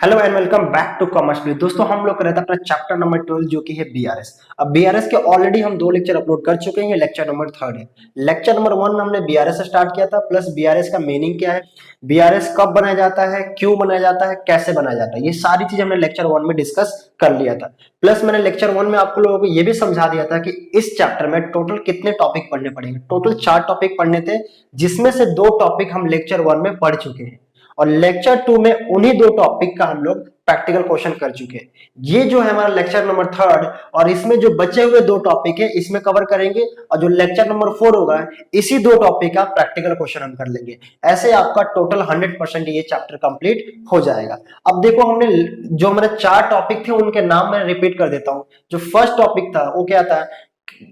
Hello and welcome back to commerce please. दोस्तों हम लोग कर रहे थे अपना चैप्टर नंबर 12 जो कि है बीआरएस। अब बीआरएस के ऑलरेडी हम 2 लेक्चर अपलोड कर चुके हैं। लेक्चर नंबर 3 है। लेक्चर नंबर 1 में हमने बीआरएस से स्टार्ट किया था, प्लस बीआरएस का मीनिंग क्या है, बीआरएस कब बनाया जाता है, क्यों बनाया जाता है, कैसे बनाया जाता है, ये सारी चीजें हमने लेक्चर 1 में डिस्कस कर लिया था। प्लस मैंने लेक्चर 1 में आपको लोगों को ये भी समझा दिया था कि इस चैप्टर में टोटल कितने टॉपिक पढ़ने पड़ेंगे। टोटल 4 टॉपिक पढ़ने थे, जिसमें से 2 टॉपिक हम लेक्चर 1 में पढ़ चुके हैं और लेक्चर 2 में उन्हीं 2 टॉपिक का हम लोग प्रैक्टिकल क्वेश्चन कर चुके हैं। ये जो है हमारा लेक्चर नंबर 3 और इसमें जो बचे हुए 2 टॉपिक है इसमें कवर करेंगे और जो लेक्चर नंबर 4 होगा इसी 2 टॉपिक का प्रैक्टिकल क्वेश्चन हम कर लेंगे। ऐसे आपका टोटल 100% ये चैप्टर कंप्लीट हो जाएगा। अब देखो हमने जो हमारे 4 टॉपिक थे उनके नाम मैं रिपीट कर देता हूं। जो फर्स्ट टॉपिक था वो क्या था,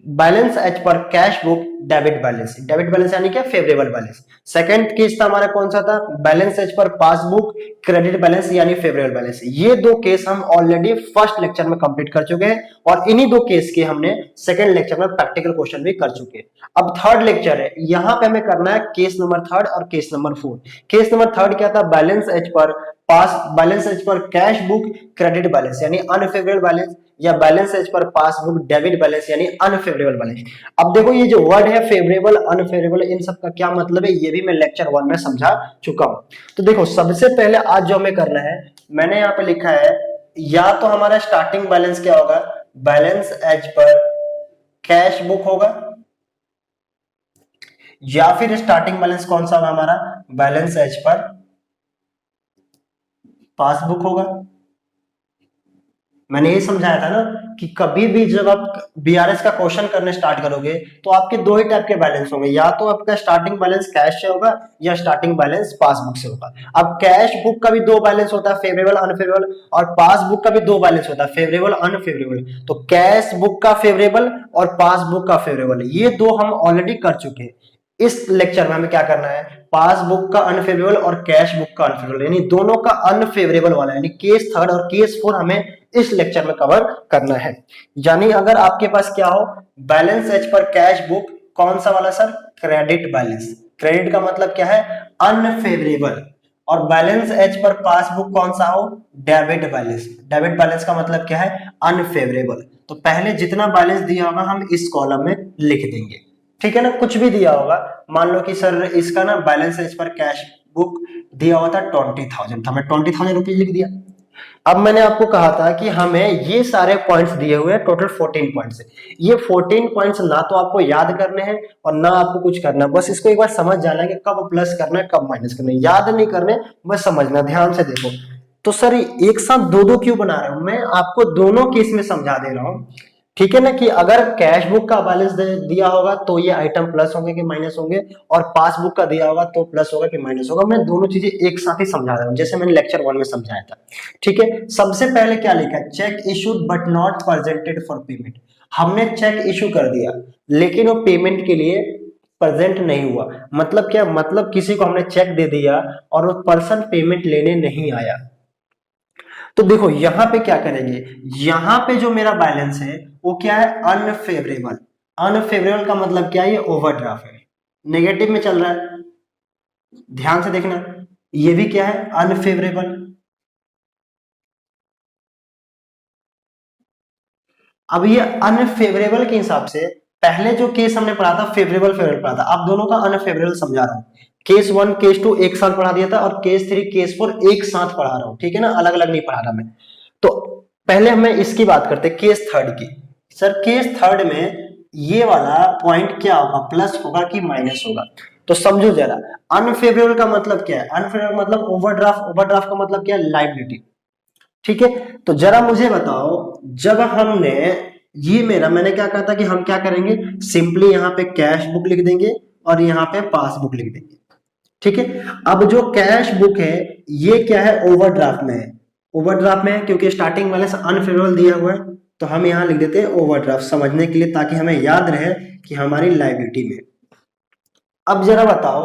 balance as per cash book debit balance. Debit balance यानी क्या, फेवरेबल बैलेंस। सेकंड केस था हमारा कौन सा था, balance as per passbook credit balance यानी फेवरेबल बैलेंस। ये 2 केस हम ऑलरेडी फर्स्ट लेक्चर में कंप्लीट कर चुके हैं और इन्हीं 2 केस के हमने सेकंड लेक्चर में प्रैक्टिकल क्वेश्चन भी कर चुके हैं। अब थर्ड लेक्चर है, यहां पे हमें करना है केस नंबर 3 और केस नंबर 4। केस नंबर 3 क्या था, balance as per balance as per cash book credit balance यानी अनफेवरेबल बैलेंस, या balance as per passbook debit balance यानी अनफेवरेबल बैलेंस। अब देखो ये जो वर्ड है फेवरेबल अनफेवरेबल, इन सब का क्या मतलब है ये भी मैं लेक्चर 1 में समझा चुका हूं। तो देखो सबसे पहले आज जो हमें करना है, मैंने यहाँ पे लिखा है या तो हमारा स्टार्टिंग बैलेंस क्या होगा, balance as per cash book होगा, या फिर स्टार्टिंग बैलेंस कौन सा होगा हमारा, बैलेंस एज पर पासबुक होगा। मैंने ये समझाया था ना कि कभी भी जब आप बीआरएस का क्वेश्चन करने स्टार्ट करोगे तो आपके 2 ही टाइप के बैलेंस होंगे, या तो आपका स्टार्टिंग बैलेंस कैश से होगा या स्टार्टिंग बैलेंस पासबुक से होगा। अब कैश बुक का भी 2 बैलेंस होता है, फेवरेबल अनफेवरेबल, और पासबुक का भी 2 बैलेंस होता है, फेवरेबल अनफेवरेबल। तो कैश बुक का फेवरेबल और पासबुक का फेवरेबल, ये 2 हम ऑलरेडी कर चुके हैं। इस लेक्चर में हमें क्या करना है, पासबुक का अनफेवरेबल और कैश बुक का अनफेवरेबल यानी दोनों का अनफेवरेबल वाला यानी केस 3 और केस 4 हमें इस लेक्चर में कवर करना है। यानी अगर आपके पास क्या हो, balance as per cash book कौन सा वाला सर, क्रेडिट बैलेंस। क्रेडिट का मतलब क्या है, अनफेवरेबल। और बैलेंस एज पर पासबुक कौन सा हो, डेबिट बैलेंस। डेबिट बैलेंस का मतलब क्या है, अनफेवरेबल। तो पहले जितना बैलेंस दिया होगा हम इस कॉलम में लिख देंगे, ठीक है ना। कुछ भी दिया होगा, मान लो कि सर इसका ना balance as per cash book दिया हुआ था 20,000 था, मैं 20,000 रुपीज लिख दिया। अब मैंने आपको कहा था कि हमें ये सारे पॉइंट्स दिए हुए हैं, टोटल 14 पॉइंट्स है। ये 14 पॉइंट्स ना तो आपको याद करने हैं और ना आपको कुछ करना है, बस इसको एक बार समझ जाना है कि कब प्लस करना है कब माइनस करना है। याद नहीं करने, बस समझना, ध्यान से देखो। तो सर एक साथ 2-2 क्यों बना रहा हूं, मैं आपको दोनों केस में समझा दे रहा हूं, ठीक है ना। कि अगर कैश बुक का बैलेंस दिया होगा तो ये आइटम प्लस होंगे कि माइनस होंगे, और पासबुक का दिया होगा तो प्लस होगा कि माइनस होगा। मैं दोनों चीजें एक साथ ही समझा रहा हूं जैसे मैंने लेक्चर 1 में समझाया था, ठीक है। सबसे पहले क्या लिखा है, check issued but not presented for payment. हमने चेक इशू कर दिया लेकिन वो पेमेंट के लिए प्रेजेंट नहीं हुआ। मतलब क्या, मतलब किसी को हमने चेक दे दिया और वो पर्सन पेमेंट लेने नहीं आया। तो देखो यहां पे क्या करेंगे, यहां पे जो मेरा बैलेंस है वो क्या है, अनफेवरेबल। अनफेवरेबल का मतलब क्या है, ये ओवरड्राफ्ट है, नेगेटिव में चल रहा है। ध्यान से देखना, ये भी क्या है, अनफेवरेबल। अब ये अनफेवरेबल के हिसाब से पहले जो केस हमने पढ़ा था फेवरेबल फेवरेबल पढ़ा था, अब दोनों का अनफेवरेबल समझा रहा हूं। केस 1 केस 2 एक साथ पढ़ा दिया था और केस 3 केस 4 एक साथ पढ़ा रहा हूं, ठीक है ना, अलग अलग नहीं पढ़ा रहा मैं। तो पहले हमें इसकी बात करते हैं, केस 3 की। सर केस 3 में ये वाला पॉइंट क्या होगा, प्लस होगा कि माइनस होगा। तो समझो जरा, अनफेवरेबल का मतलब क्या है, अनफेवरेबल मतलब ओवरड्राफ्ट। ओवरड्राफ्ट का मतलब क्या है, लायबिलिटी, ठीक है। तो जरा मुझे बताओ, जब हमने ये मेरा, मैंने क्या कहा था कि हम क्या करेंगे, सिंपली यहाँ पे कैश बुक लिख देंगे और यहाँ पे पासबुक लिख देंगे, ठीक है। अब जो कैश बुक है ये क्या है, ओवरड्राफ्ट में है। ओवरड्राफ्ट में है क्योंकि स्टार्टिंग बैलेंस अनफेवरेबल दिया हुआ है, तो हम यहाँ लिख देते हैं ओवरड्राफ्ट समझने के लिए, ताकि हमें याद रहे कि हमारी लायबिलिटी में। अब जरा बताओ,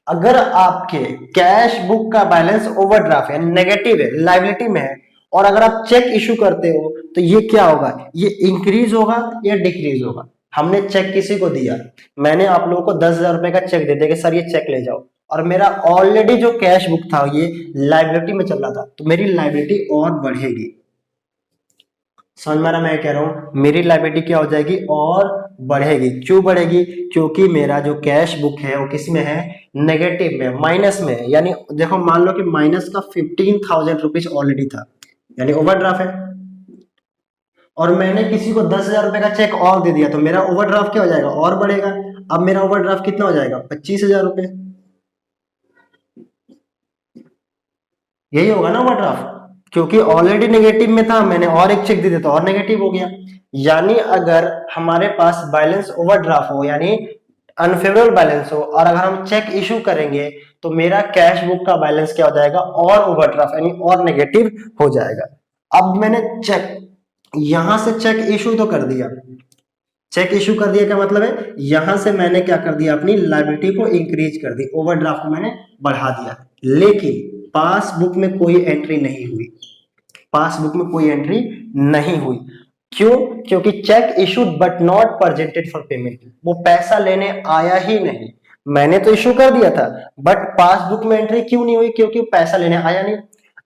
अगर आपके कैश बुक का बैलेंस ओवरड्राफ्ट है, नेगेटिव है, लायबिलिटी में है, और अगर आप चेक इशू करते हो तो ये क्या होगा, ये इंक्रीज होगा या डिक्रीज होगा। हमने चेक किसी को दिया, मैंने आप लोगों को 10,000 रुपए का चेक दे दिया कि सर ये चेक ले जाओ, और मेरा ऑलरेडी जो कैश बुक था ये लाइबिलिटी में चल रहा था, तो मेरी लाइबिलिटी और बढ़ेगी। समझ में आ रहा मैं कह रहा हूं, मेरी लाइबिलिटी क्या हो जाएगी, और बढ़ेगी। क्यों बढ़ेगी, क्योंकि मेरा जो कैश बुक है वो किस में है, नेगेटिव में, माइनस में है। यानी देखो मान लो कि माइनस का 15,000 रुपीज ऑलरेडी था, यानी ओवरड्राफ्ट है, और मैंने किसी को 10,000 रुपए का चेक और दे दिया, तो मेरा ओवरड्राफ्ट क्या हो जाएगा, और बढ़ेगा। अब मेरा ओवरड्राफ्ट कितना हो जाएगा, 25,000 रुपए। यही होगा ना ओवरड्राफ्ट, क्योंकि ऑलरेडी नेगेटिव में था, मैंने और एक चेक दे दिया तो और नेगेटिव हो गया। यानी अगर हमारे पास बैलेंस ओवरड्राफ्ट हो, यानी अनफेवरेबल बैलेंस हो, और अगर हम चेक इशू करेंगे तो मेरा कैश बुक का बैलेंस क्या हो जाएगा, और ओवरड्राफ्ट यानी और नेगेटिव हो जाएगा। अब मैंने चेक यहां से चेक इशू तो कर दिया, चेक इशू कर दिया, क्या मतलब है, यहां से मैंने क्या कर दिया, अपनी लायबिलिटी को इंक्रीज कर दी, ओवरड्राफ्ट को मैंने बढ़ा दिया, लेकिन पासबुक में कोई एंट्री नहीं हुई, पासबुक में कोई एंट्री नहीं हुई। क्यों, क्योंकि check issued but not presented for payment, वो पैसा लेने आया ही नहीं। मैंने तो इशू कर दिया था, बट पासबुक में एंट्री क्यों नहीं हुई, क्योंकि पैसा लेने आया नहीं।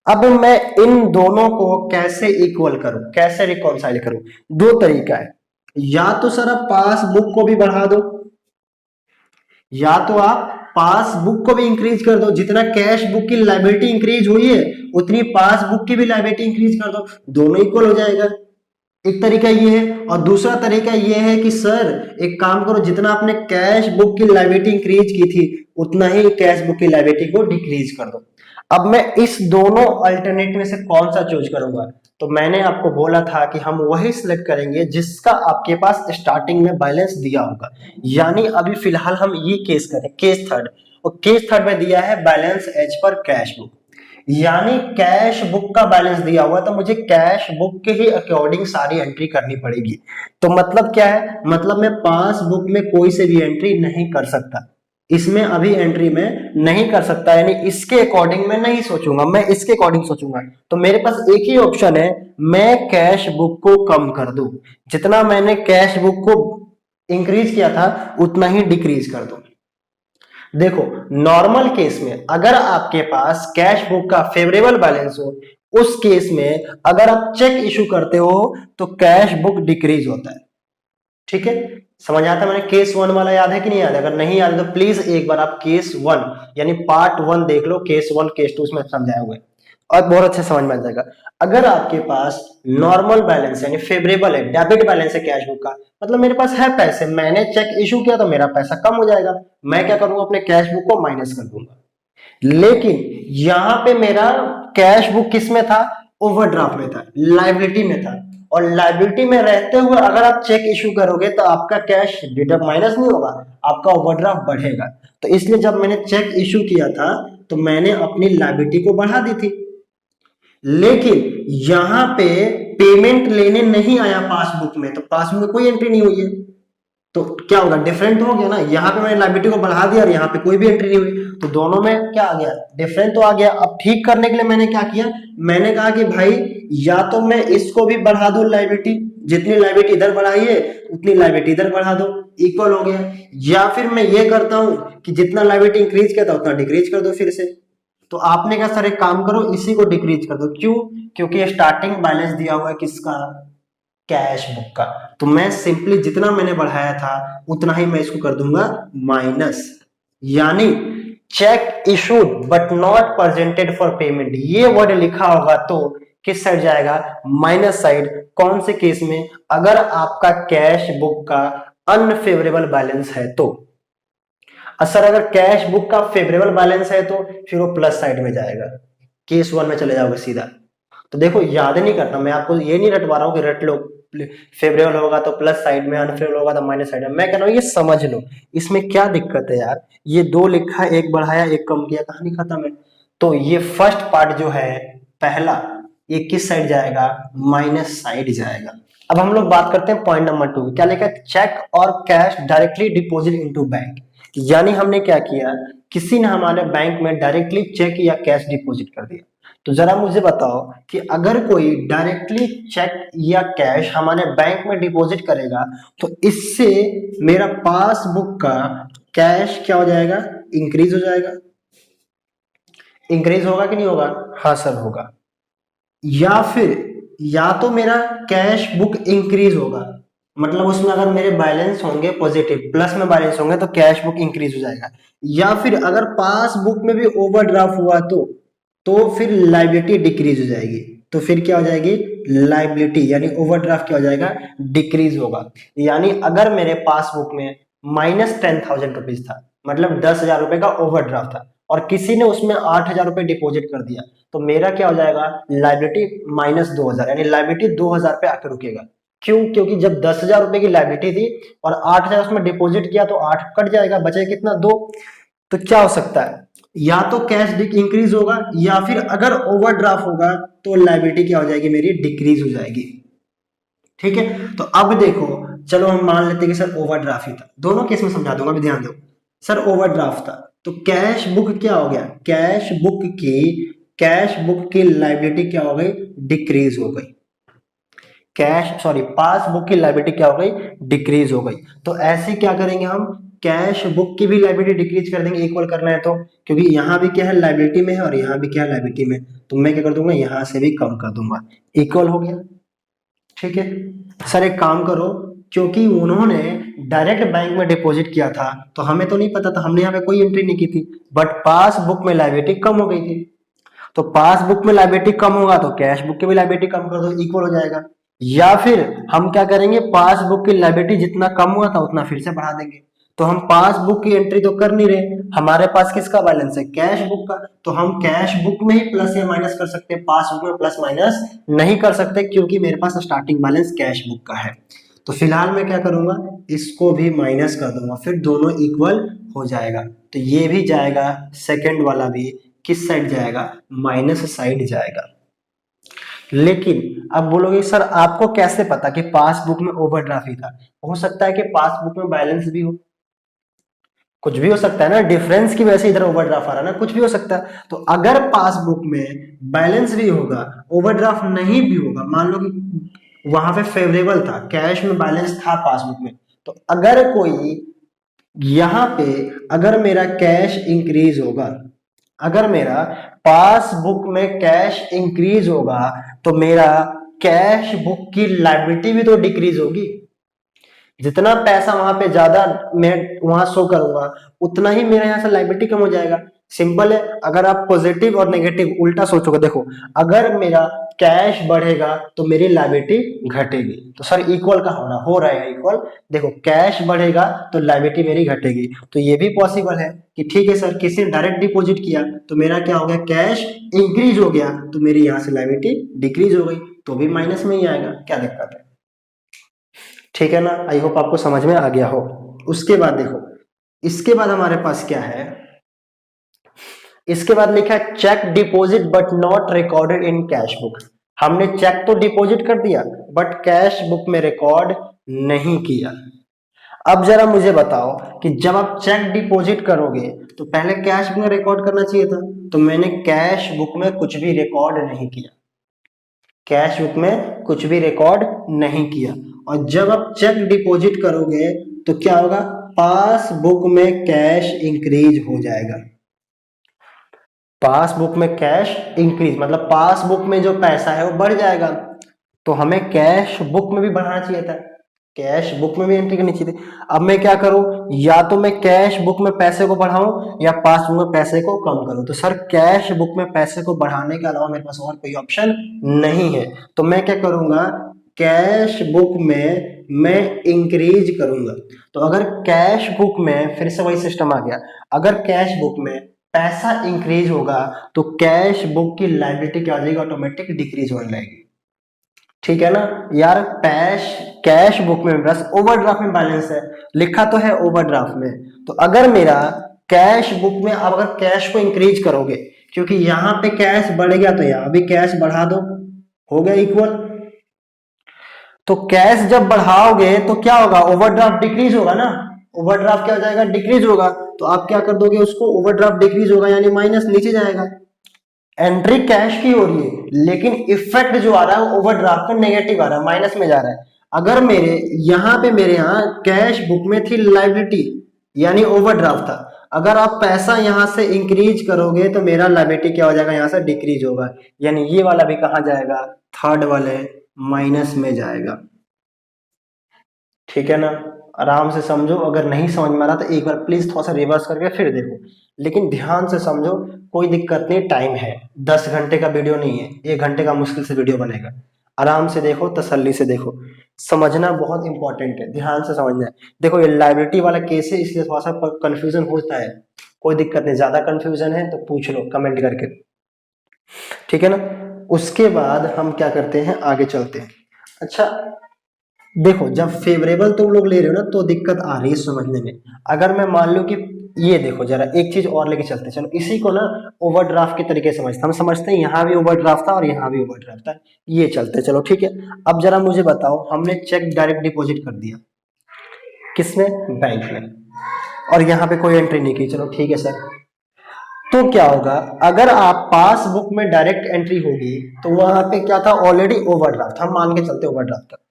अब मैं इन दोनों को कैसे इक्वल करूं, कैसे रिकॉन्साइल करूं, दो तरीका है। या तो सर आप पासबुक को भी बढ़ा दो, या तो आप पासबुक को भी इंक्रीज कर दो, जितना कैश बुक की लायबिलिटी इंक्रीज हुई है उतनी पासबुक की भी लायबिलिटी इंक्रीज कर दो, दोनों इक्वल हो जाएगा। एक तरीका ये है, और दूसरा तरीका ये है कि सर एक काम करो, जितना आपने कैश बुक की लायबिलिटी इंक्रीज की थी उतना ही कैश बुक की लायबिलिटी को डिक्रीज कर दो। अब मैं इस दोनों अल्टरनेट में से कौन सा चूज करूंगा, तो मैंने आपको बोला था कि हम वही सिलेक्ट करेंगे जिसका आपके पास स्टार्टिंग में बैलेंस दिया होगा। यानी अभी फिलहाल हम ये केस करें, केस थर्ड, और केस थर्ड में दिया है balance as per cash book, यानी कैश बुक का बैलेंस दिया हुआ, तो मुझे कैश बुक के ही अकॉर्डिंग सारी एंट्री करनी पड़ेगी। तो मतलब क्या है, मतलब मैं पासबुक में कोई से भी एंट्री नहीं कर सकता, इसमें अभी एंट्री में नहीं कर सकता, यानी इसके अकॉर्डिंग मैं नहीं सोचूंगा, मैं इसके अकॉर्डिंग सोचूंगा। तो मेरे पास एक ही ऑप्शन है, मैं कैश बुक को कम कर दूं, जितना मैंने कैश बुक को इंक्रीज किया था उतना ही डिक्रीज कर दूं। देखो नॉर्मल केस में अगर आपके पास कैश बुक का फेवरेबल बैलेंस हो, उस केस में अगर आप चेक इशू करते हो तो कैश बुक डिक्रीज होता है। ठीक है, समझ आता है। मैंने केस वन वाला याद है कि नहीं याद है, अगर नहीं याद है तो प्लीज एक बार आप केस वन यानी पार्ट वन देख लो, केस वन केस टू उसमें समझाया हुआ है और बहुत अच्छे समझ में आ जाएगा। अगर आपके पास नॉर्मल बैलेंस यानी फेवरेबल है, डेबिट बैलेंस है कैश बुक का, मतलब मेरे पास है पैसे, मैंने चेक इशू किया तो मेरा पैसा कम हो जाएगा, मैं क्या करूंगा, अपने कैश बुक को माइनस कर दूंगा। लेकिन यहां पे मेरा कैश बुक किस में था, ओवरड्राफ्ट में था, लायबिलिटी में था, और लायबिलिटी में रहते हुए अगर आप चेक इशू करोगे तो आपका कैश डिडक्ट माइनस नहीं होगा, आपका ओवरड्राफ्ट बढ़ेगा। तो इसलिए जब मैंने चेक इशू किया था तो मैंने अपनी लायबिलिटी को बढ़ा दी थी, लेकिन यहां पे पेमेंट लेने नहीं आया पासबुक में, तो पासबुक में कोई एंट्री नहीं हुई है, तो क्या होगा, डिफरेंट हो गया ना। यहाँ पे मैंने लायबिलिटी को बढ़ा दिया और यहाँ पे कोई भी एंट्री नहीं हुई, तो दोनों में क्या आ गया, डिफरेंट तो आ गया। अब ठीक करने के लिए मैंने क्या किया, मैंने कहा कि भाई या तो मैं इसको भी बढ़ा दूं लायबिलिटी, जितनी लायबिलिटी इधर बढ़ाई है उतनी लायबिलिटी इधर बढ़ा दो, इक्वल हो गया, या फिर मैं ये करता हूं कि जितना लायबिलिटी इंक्रीज किया था उतना डिक्रीज कर दो फिर से। तो आपने कहा सर एक काम करो इसी को डिक्रीज कर दो, क्यों, क्योंकि स्टार्टिंग बैलेंस दिया हुआ है किसका, कैश बुक का, तो मैं सिंपली जितना मैंने बढ़ाया था उतना ही मैं इसको कर दूंगा माइनस। यानी check issued but not presented for payment, ये वर्ड लिखा होगा तो किस साइड जाएगा, माइनस साइड। कौन से केस में, अगर आपका कैश बुक का अनफेवरेबल बैलेंस है तो। सर अगर कैश बुक का फेवरेबल बैलेंस है तो फिर वो प्लस साइड में जाएगा, केस वन में चले जाओगे सीधा। तो देखो याद नहीं करना, मैं आपको ये नहीं रटवा रहा हूँ कि रट लो, फेवरेबल होगा तो प्लस साइड में, अनफेवरेबल होगा तो माइनस साइड में। मैं कह रहा हूँ ये समझ लो, इसमें क्या दिक्कत है यार, ये दो लिखा, एक बढ़ाया एक कम किया, कहानी खत्म है। तो ये फर्स्ट पार्ट जो है पहला, ये किस साइड जाएगा, माइनस साइड जाएगा। अब हम लोग बात करते हैं पॉइंट नंबर टू, क्या लिखा है, चेक और cash directly deposit into bank. यानी हमने क्या किया, किसी ने हमारे बैंक में डायरेक्टली चेक या कैश डिपॉजिट कर दिया। तो जरा मुझे बताओ कि अगर कोई डायरेक्टली चेक या कैश हमारे बैंक में डिपॉजिट करेगा तो इससे मेरा पासबुक का कैश क्या हो जाएगा, इंक्रीज हो जाएगा, इंक्रीज होगा कि नहीं होगा? हाँ सर होगा। या फिर या तो मेरा कैश बुक इंक्रीज होगा, मतलब उसमें अगर मेरे बैलेंस होंगे पॉजिटिव, प्लस में बैलेंस होंगे तो कैश बुक इंक्रीज हो जाएगा। या फिर अगर पासबुक में भी ओवरड्राफ्ट हुआ तो फिर लाइबिलिटी डिक्रीज हो जाएगी। तो फिर क्या हो जाएगी? लाइबिलिटी यानी ओवरड्राफ्ट क्या हो जाएगा? डिक्रीज होगा। यानी अगर मेरे पासबुक में -10,000 रुपीज था, मतलब 10,000 रुपए का ओवरड्राफ्ट था, और किसी ने उसमें 8,000 रुपए डिपॉजिट कर दिया, तो मेरा क्या हो जाएगा? लाइबिलिटी -2,000, यानी लाइबिलिटी 2,000 पे आकर रुकेगा। क्यों? क्योंकि जब 10,000 रुपए की लाइबिलिटी थी और 8,000 उसमें डिपॉजिट किया, तो 8 कट जाएगा, बचे कितना? 2। तो क्या हो सकता है? या तो कैश इंक्रीज होगा, या फिर अगर ओवरड्राफ्ट होगा तो लाइबिलिटी क्या हो जाएगी? मेरी डिक्रीज हो जाएगी। ठीक है, तो अब देखो, चलो हम मान लेते हैं कि सर ओवरड्राफ्ट ही था। दोनों केस में समझा दूंगा, अभी ध्यान दो। सर ओवरड्राफ्ट था तो कैश बुक क्या हो गया? कैश बुक की लाइबिलिटी क्या हो गई? डिक्रीज हो गई। पासबुक की लाइबिलिटी क्या हो गई? डिक्रीज हो गई। तो ऐसे क्या करेंगे हम? कैश बुक की भी लाइबिलिटी डिक्रीज कर देंगे, इक्वल करना है तो, क्योंकि यहाँ भी क्या है? लाइबिलिटी में है, और यहाँ भी क्या है? लाइबिलिटी में। तो मैं क्या कर दूंगा? यहाँ से भी कम कर दूंगा, इक्वल हो गया। ठीक है सर, एक काम करो, क्योंकि उन्होंने डायरेक्ट बैंक में डिपॉजिट किया था तो हमें तो नहीं पता था, हमने यहाँ पे कोई एंट्री नहीं की थी, बट पासबुक में लाइबिलिटी कम हो गई थी। तो पासबुक में लाइबिलिटी कम होगा तो कैश बुक की भी लाइबिलिटी कम कर दो, इक्वल हो जाएगा। या फिर हम क्या करेंगे? पासबुक की लाइबिलिटी जितना कम हुआ था उतना फिर से बढ़ा देंगे। तो हम पासबुक की एंट्री तो कर नहीं रहे, हमारे पास किसका बैलेंस है? कैश बुक का। तो हम कैश बुक में ही प्लस या माइनस कर सकते हैं, पासबुक में प्लस माइनस नहीं कर सकते, क्योंकि मेरे पास स्टार्टिंग बैलेंस कैश बुक का है। तो फिलहाल मैं क्या करूंगा? इसको भी माइनस कर दूंगा, फिर दोनों इक्वल हो जाएगा। तो ये भी जाएगा, सेकंड वाला भी किस साइड जाएगा? माइनस साइड जाएगा। लेकिन अब बोलोगे सर आपको कैसे पता कि पासबुक में ओवरड्राफ्ट ही था? हो सकता है कि पासबुक में बैलेंस भी हो, कुछ भी हो सकता है ना, डिफरेंस की वजह से इधर ओवरड्राफ्ट आ रहा है ना, कुछ भी हो सकता है। तो अगर पासबुक में बैलेंस भी होगा, ओवरड्राफ्ट नहीं भी होगा, मान लो कि वहां पे फेवरेबल था, कैश में बैलेंस था पासबुक में, तो अगर कोई यहां पे अगर मेरा कैश इंक्रीज होगा, अगर मेरा पासबुक में कैश इंक्रीज होगा, तो मेरा कैश बुक की लायबिलिटी भी तो डिक्रीज होगी। जितना पैसा वहां पे ज्यादा मैं वहां शो करूंगा, उतना ही मेरे यहाँ से लायबिलिटी कम हो जाएगा। सिंपल है, अगर आप पॉजिटिव और नेगेटिव उल्टा सोचोगे, देखो अगर मेरा कैश बढ़ेगा तो मेरी लायबिलिटी घटेगी, तो सर इक्वल का हो रहा है इक्वल। देखो कैश बढ़ेगा तो लायबिलिटी मेरी घटेगी, तो ये भी पॉसिबल है कि ठीक है सर, किसी ने डायरेक्ट डिपॉजिट किया तो मेरा क्या हो गया? कैश इंक्रीज हो गया, तो मेरी यहाँ से लायबिलिटी डिक्रीज हो गई, तो भी माइनस में ही आएगा, क्या दिक्कत है? ठीक है ना, आई होप आपको समझ में आ गया हो। उसके बाद देखो, इसके बाद हमारे पास क्या है? इसके बाद लिखा है cheque deposit but not recorded in cash book. हमने चेक तो डिपॉजिट कर दिया बट कैश बुक में रिकॉर्ड नहीं किया। अब जरा मुझे बताओ कि जब आप चेक डिपॉजिट करोगे तो पहले कैश बुक में रिकॉर्ड करना चाहिए था, तो मैंने कैश बुक में कुछ भी रिकॉर्ड नहीं किया, कैश बुक में कुछ भी रिकॉर्ड नहीं किया। और जब आप चेक डिपॉजिट करोगे तो क्या होगा? पासबुक में कैश इंक्रीज हो जाएगा। पासबुक में कैश इंक्रीज मतलब पासबुक में जो पैसा है वो बढ़ जाएगा, तो हमें कैश बुक में भी बढ़ाना चाहिए था, कैश बुक में भी एंट्री करनी चाहिए थी। अब मैं क्या करूं? या तो मैं कैश बुक में पैसे को बढ़ाऊं या पासबुक में पैसे को कम करूं। तो सर कैश बुक में पैसे को बढ़ाने के अलावा मेरे पास और कोई ऑप्शन नहीं है, तो मैं क्या करूंगा? कैश बुक में मैं इंक्रीज करूंगा। तो अगर कैश बुक में, फिर से वही सिस्टम आ गया, अगर कैश बुक में पैसा इंक्रीज होगा तो कैश बुक की लायबिलिटी क्या हो जाएगी? ऑटोमेटिक डिक्रीज होने लगेगी। ठीक है ना यार, कैश बुक में बस ओवरड्राफ्ट में बैलेंस है, लिखा तो है ओवरड्राफ्ट में। तो अगर मेरा कैश बुक में, अब अगर कैश को इंक्रीज करोगे, क्योंकि यहां पे कैश बढ़ गया तो यहां भी कैश बढ़ा दो, हो गया इक्वल। तो कैश जब बढ़ाओगे तो क्या होगा? ओवरड्राफ्ट डिक्रीज होगा ना, ओवरड्राफ्ट क्या हो जाएगा? डिक्रीज होगा। तो आप क्या कर दोगे उसको? ओवरड्राफ्ट डिक्रीज होगा यानी माइनस नीचे जाएगा। एंट्री कैश की हो रही है लेकिन इफेक्ट जो आ रहा है वो ओवरड्राफ्ट का नेगेटिव आ रहा है, माइनस में जा रहा है। अगर मेरे यहाँ पे, मेरे यहाँ कैश बुक में थी लाइबिलिटी यानी ओवरड्राफ्ट था, अगर आप पैसा यहां से इंक्रीज करोगे तो मेरा लायबिलिटी क्या हो जाएगा, यहां से डिक्रीज होगा, यानी ये वाला भी कहाँ जाएगा, थर्ड वाले माइनस में जाएगा। ठीक है ना, आराम से समझो, अगर नहीं समझ में आ रहा तो एक बार प्लीज थोड़ा सा रिवर्स करके फिर देखो, लेकिन ध्यान से समझो, कोई दिक्कत नहीं, टाइम है, 10 घंटे का वीडियो नहीं है, 1 घंटे का मुश्किल से वीडियो बनेगा। आराम से देखो, तसल्ली से देखो, समझना बहुत इंपॉर्टेंट है, ध्यान से समझना है। देखो ये लाइबिलिटी वाला केस है, इसलिए थोड़ा सा कंफ्यूजन होता है, कोई दिक्कत नहीं, ज्यादा कंफ्यूजन है तो पूछ लो कमेंट करके, ठीक है ना। उसके बाद हम क्या करते हैं, आगे चलते हैं। अच्छा देखो, जब फेवरेबल तुम लोग ले रहे हो ना तो दिक्कत आ रही है समझने में। अगर मैं मान लूं कि ये देखो, जरा एक चीज और लेके चलते हैं, चलो इसी को ना ओवरड्राफ्ट के तरीके से समझते, हम समझते हैं यहाँ भी ओवरड्राफ्ट था और यहाँ भी ओवरड्राफ्ट था, ये चलते चलो ठीक है। अब जरा मुझे बताओ, हमने चेक डायरेक्ट डिपॉजिट कर दिया, किसने, बैंक में, और यहाँ पे कोई एंट्री नहीं की, चलो ठीक है सर। तो क्या होगा, अगर आप पासबुक में डायरेक्ट एंट्री होगी तो वहां पे क्या था, ऑलरेडी ओवरड्राफ्ट, हम मान के चलते ओवरड्राफ्ट था।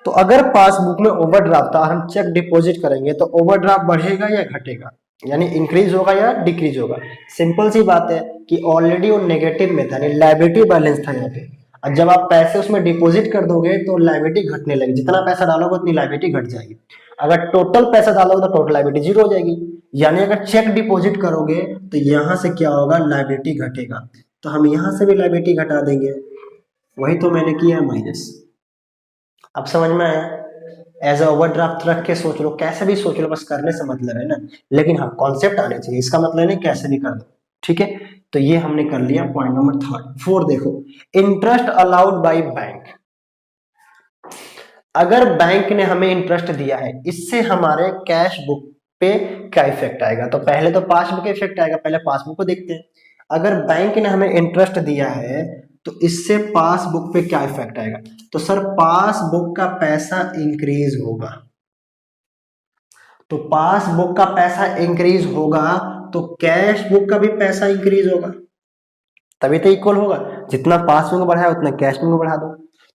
तो अगर पासबुक में ओवरड्राफ्ट था, हम चेक डिपॉजिट करेंगे तो ओवरड्राफ्ट बढ़ेगा या घटेगा, यानी इंक्रीज होगा या डिक्रीज होगा। सिंपल सी बात है कि ऑलरेडी वो नेगेटिव में था, यानी लायबिलिटी बैलेंस था यहाँ पे, और जब आप पैसे उसमें डिपॉजिट कर दोगे तो लायबिलिटी घटने लगेगी, जितना पैसा डालोगे उतनी लायबिलिटी घट जाएगी। अगर टोटल पैसा डालोगे तो टोटल लायबिलिटी जीरो हो जाएगी, यानी अगर चेक डिपॉजिट करोगे तो यहां से क्या होगा, लायबिलिटी घटेगा, तो हम यहां से भी लायबिलिटी घटा देंगे, वही तो मैंने किया माइनस। अब समझ में आया, एज ए ओवरड्राफ्ट रख के सोच लो, कैसे भी सोच लो, बस करने से मतलब है ना, लेकिन हाँ कॉन्सेप्ट आने चाहिए, इसका मतलब नहीं कैसे भी कर दो, ठीक है। तो ये हमने कर लिया पॉइंट नंबर थर्ड। फोर देखो, इंटरेस्ट अलाउड बाय बैंक। अगर बैंक ने हमें इंटरेस्ट दिया है, इससे हमारे कैश बुक पे क्या इफेक्ट आएगा, तो पहले तो पासबुक इफेक्ट आएगा, पहले पासबुक को देखते हैं। अगर बैंक ने हमें इंटरेस्ट दिया है तो इससे पासबुक पे क्या इफेक्ट आएगा, तो सर पासबुक का पैसा इंक्रीज होगा, तो पासबुक का पैसा इंक्रीज होगा तो कैश बुक का भी पैसा इंक्रीज होगा, तभी तो इक्वल होगा, जितना पासबुक में बढ़ाया उतना कैश बुक में बढ़ा दो,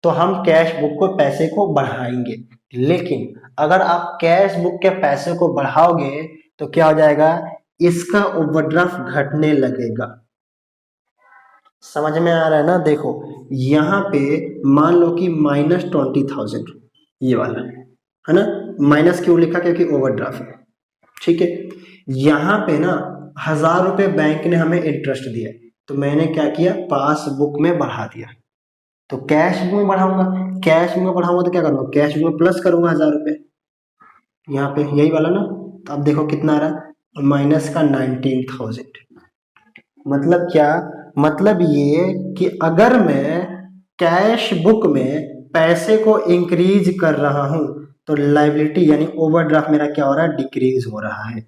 तो हम कैश बुक को पैसे को बढ़ाएंगे। लेकिन अगर आप कैश बुक के पैसे को बढ़ाओगे तो क्या हो जाएगा, इसका ओवरड्राफ्ट घटने लगेगा। समझ में आ रहा है ना, देखो यहाँ पे मान लो कि -20,000, ये वाला है ना, माइनस क्यों लिखा, क्योंकि ओवरड्राफ्ट है, ठीक है। यहाँ पे ना 1,000 रुपए बैंक ने हमें इंटरेस्ट दिया, तो मैंने क्या किया, पासबुक में बढ़ा दिया, तो कैश बुक में बढ़ाऊंगा, कैश बुक में बढ़ाऊंगा तो क्या करूंगा, कैश बुक में प्लस करूंगा 1,000 रुपए, यहाँ पे यही वाला ना, तो अब देखो कितना आ रहा, माइनस का 19,000। मतलब क्या, मतलब ये कि अगर मैं कैश बुक में पैसे को इंक्रीज कर रहा हूं तो लाइबिलिटी यानी ओवरड्राफ्ट मेरा क्या हो रहा है, डिक्रीज हो रहा है,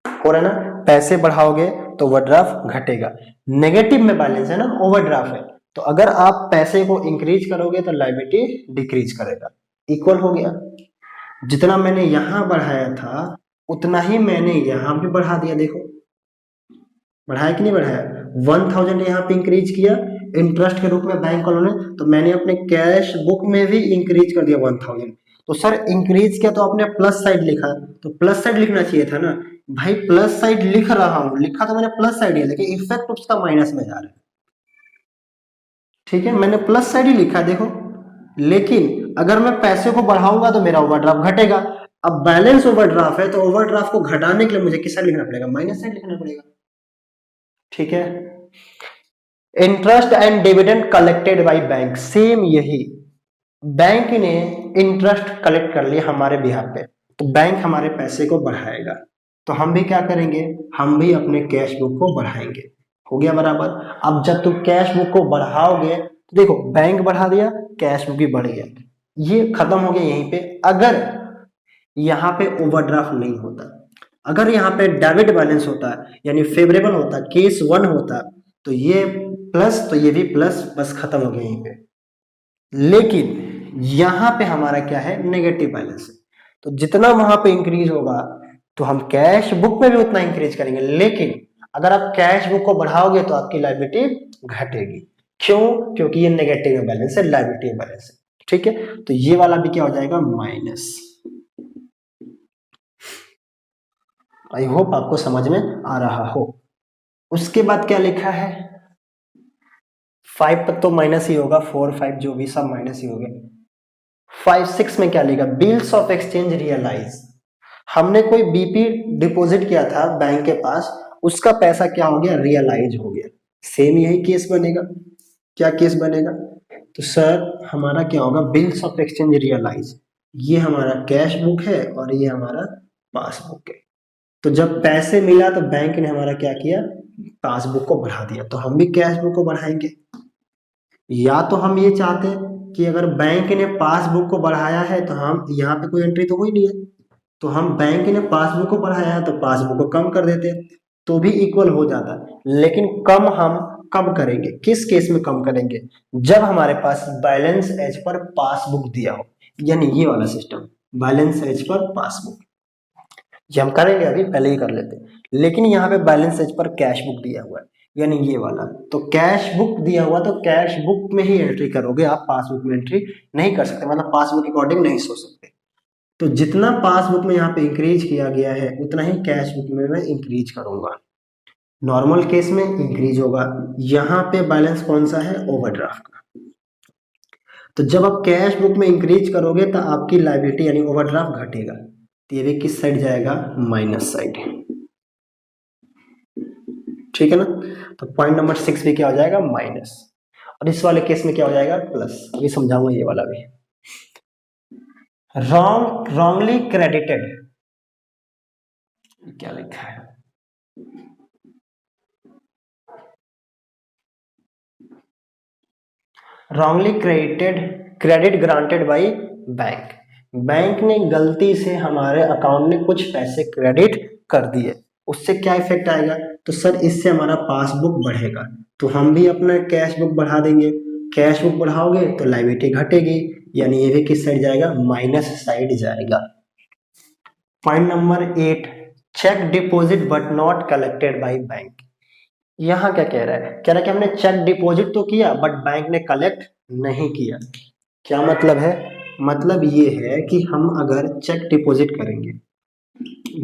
हो रहा है ना। पैसे बढ़ाओगे तो ओवरड्राफ्ट घटेगा, नेगेटिव में बैलेंस है ना, ओवरड्राफ्ट है, तो अगर आप पैसे को इंक्रीज करोगे तो लाइबिलिटी डिक्रीज करेगा, इक्वल हो गया। जितना मैंने यहां बढ़ाया था उतना ही मैंने यहां भी बढ़ा दिया, देखो बढ़ाया कि नहीं बढ़ाया, 1,000 यहाँ पे इंक्रीज किया इंटरेस्ट के रूप में बैंक वालों ने, तो मैंने अपने कैश बुक में भी इंक्रीज कर दिया 1,000। तो सर इंक्रीज किया तो आपने प्लस साइड लिखा, तो प्लस साइड लिखना चाहिए था ना भाई, प्लस साइड लिख रहा हूं, लिखा तो मैंने प्लस साइड ही, लेकिन इफेक्ट उसका माइनस में जा रहा है, ठीक है, मैंने प्लस साइड ही लिखा देखो। लेकिन अगर मैं पैसे को बढ़ाऊंगा तो मेरा ओवरड्राफ्ट घटेगा, अब बैलेंस ओवरड्राफ्ट है तो ओवरड्राफ्ट को घटाने के लिए मुझे किस साइड लिखना पड़ेगा, माइनस साइड लिखना पड़ेगा, ठीक है। Interest and dividend collected by bank, same यही, बैंक ने इंटरेस्ट कलेक्ट कर लिया हमारे बिहार पे, तो बैंक हमारे पैसे को बढ़ाएगा, तो हम भी क्या करेंगे, हम भी अपने कैश बुक को बढ़ाएंगे, हो गया बराबर। अब जब तुम कैश बुक को बढ़ाओगे तो देखो बैंक बढ़ा दिया, कैश बुक भी बढ़ गया, ये खत्म हो गया यहीं पे। अगर यहाँ पे ओवरड्राफ्ट नहीं होता, अगर यहाँ पे डेबिट बैलेंस होता यानी फेवरेबल होता, केस 1 होता, तो ये प्लस तो ये भी प्लस, बस खत्म हो गया यहीं पे। लेकिन यहां पे हमारा क्या है, नेगेटिव बैलेंस है, तो जितना वहां पे इंक्रीज होगा तो हम कैश बुक में भी उतना इंक्रीज करेंगे, लेकिन अगर आप कैश बुक को बढ़ाओगे तो आपकी लायबिलिटी घटेगी, क्यों, क्योंकि ये नेगेटिव बैलेंस है, लायबिलिटी बैलेंस है, ठीक है। तो ये वाला भी क्या हो जाएगा, माइनस। आई होप आपको समझ में आ रहा हो। उसके बाद क्या लिखा है, 5 पर तो माइनस ही होगा, 4 5 जो भी सब माइनस ही हो गए। 5 6 में क्या लिखा, बिल्स ऑफ एक्सचेंज रियलाइज। हमने कोई बीपी डिपॉजिट किया था बैंक के पास, उसका पैसा क्या हो गया, रियलाइज हो गया। सेम यही केस बनेगा। क्या केस बनेगा, तो सर हमारा क्या होगा, बिल्स ऑफ एक्सचेंज रियलाइज। ये हमारा कैश बुक है और ये हमारा पासबुक है। तो जब पैसे मिला तो बैंक ने हमारा क्या किया, पासबुक को बढ़ा दिया, तो हम भी कैश बुक को बढ़ाएंगे। या तो हम ये चाहते हैं कि अगर बैंक ने पासबुक को बढ़ाया है तो हम यहाँ पे कोई एंट्री तो हुई नहीं है, तो हम बैंक ने पासबुक को बढ़ाया है तो पासबुक को कम कर देते, तो भी इक्वल हो जाता। लेकिन कम हम कब करेंगे, किस केस में कम करेंगे, जब हमारे पास बैलेंस एज पर पासबुक दिया हो, यानी ये वाला system, balance as per passbook. ये हम करेंगे, अभी पहले ही कर लेते हैं। लेकिन यहाँ पे balance as per cash book दिया हुआ है, यानी ये वाला, तो कैश बुक दिया हुआ तो कैश बुक में ही एंट्री करोगे आप, पासबुक में एंट्री नहीं कर सकते, मतलब पासबुक के अकॉर्डिंग नहीं सोच सकते। तो जितना पासबुक में यहाँ पे इंक्रीज किया गया है उतना ही कैश बुक में मैं इंक्रीज करूंगा। नॉर्मल केस में इंक्रीज होगा। यहाँ पे बैलेंस कौन सा है, ओवरड्राफ्ट का। तो जब आप कैश बुक में इंक्रीज करोगे तो आपकी लायबिलिटी यानी ओवरड्राफ्ट घटेगा, तो ये भी किस साइड जाएगा, माइनस साइड। ठीक है ना। तो पॉइंट नंबर 6 भी क्या हो जाएगा, माइनस। और इस वाले केस में क्या हो जाएगा, प्लस। अभी समझाऊंगा ये वाला भी। रॉन्गली क्रेडिटेड, क्या लिखा है, wrongly credit granted by bank. Bank ने गलती से हमारे अकाउंट में कुछ पैसे क्रेडिट कर दिए, उससे क्या इफेक्ट आएगा, तो सर इससे हमारा पासबुक बढ़ेगा, तो हम भी अपना कैश बुक बढ़ा देंगे। कैश बुक बढ़ाओगे तो लायबिलिटी घटेगी, यानी ये भी किस साइड जाएगा, माइनस साइड जाएगा। Point number 8, cheque deposit but not collected by bank. यहाँ क्या कह रहा है, कह रहा है कि हमने चेक डिपॉजिट तो किया बट बैंक ने कलेक्ट नहीं किया। क्या मतलब है, मतलब ये है कि हम अगर चेक डिपॉजिट करेंगे,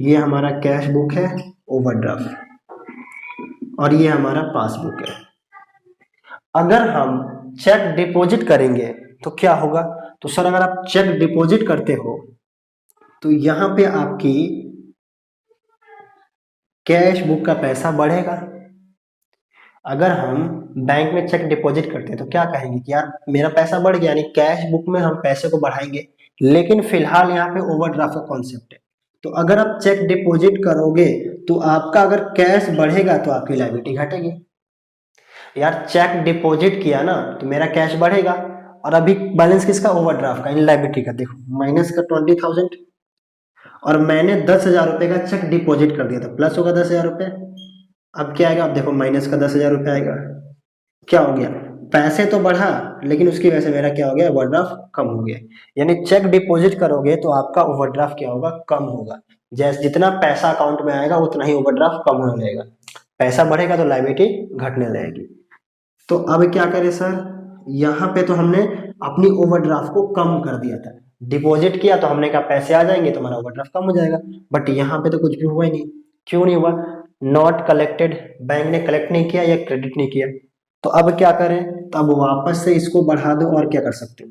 ये हमारा कैश बुक है, ओवरड्राफ्ट, और ये हमारा पासबुक है। अगर हम चेक डिपॉजिट करेंगे तो क्या होगा, तो सर अगर आप चेक डिपॉजिट करते हो तो यहाँ पे आपकी कैश बुक का पैसा बढ़ेगा। अगर हम बैंक में चेक डिपॉजिट करते हैं तो क्या कहेंगे कि यार मेरा पैसा बढ़ गया, यानी कैश बुक में हम पैसे को बढ़ाएंगे। लेकिन फिलहाल यहाँ पे ओवरड्राफ्ट का कॉन्सेप्ट है, तो अगर आप चेक डिपॉजिट करोगे तो आपका अगर कैश बढ़ेगा तो आपकी लायबिलिटी घटेगी। यार चेक डिपॉजिट किया ना तो मेरा कैश बढ़ेगा, और अभी बैलेंस किसका, ओवरड्राफ्ट का, इन लायबिलिटी का। देखो माइनस का 20,000, और मैंने 10,000 रुपए का चेक डिपॉजिट कर दिया था, प्लस होगा 10,000 रुपए। अब क्या आएगा, अब देखो माइनस का 10,000 रुपए आएगा। क्या हो गया, पैसे तो बढ़ा लेकिन उसकी वजह से मेरा क्या हो गया, ओवरड्राफ्ट कम हो गया। यानी चेक डिपॉजिट करोगे तो आपका ओवरड्राफ्ट क्या होगा, कम होगा। जैसे जितना पैसा अकाउंट में आएगा उतना ही ओवरड्राफ्ट कम होने लगेगा, पैसा बढ़ेगा तो लायबिलिटी घटने लगेगी। तो अब क्या करें सर, यहाँ पे तो हमने अपनी ओवरड्राफ्ट को कम कर दिया था, डिपॉजिट किया तो हमने कहा पैसे आ जाएंगे तो हमारा ओवरड्राफ्ट कम हो जाएगा, बट यहाँ पे तो कुछ भी हुआ ही नहीं। क्यों नहीं हुआ, नॉट कलेक्टेड, बैंक ने कलेक्ट नहीं किया या क्रेडिट नहीं किया। तो अब क्या करें, तो अब वापस से इसको बढ़ा दो, और क्या कर सकते हो,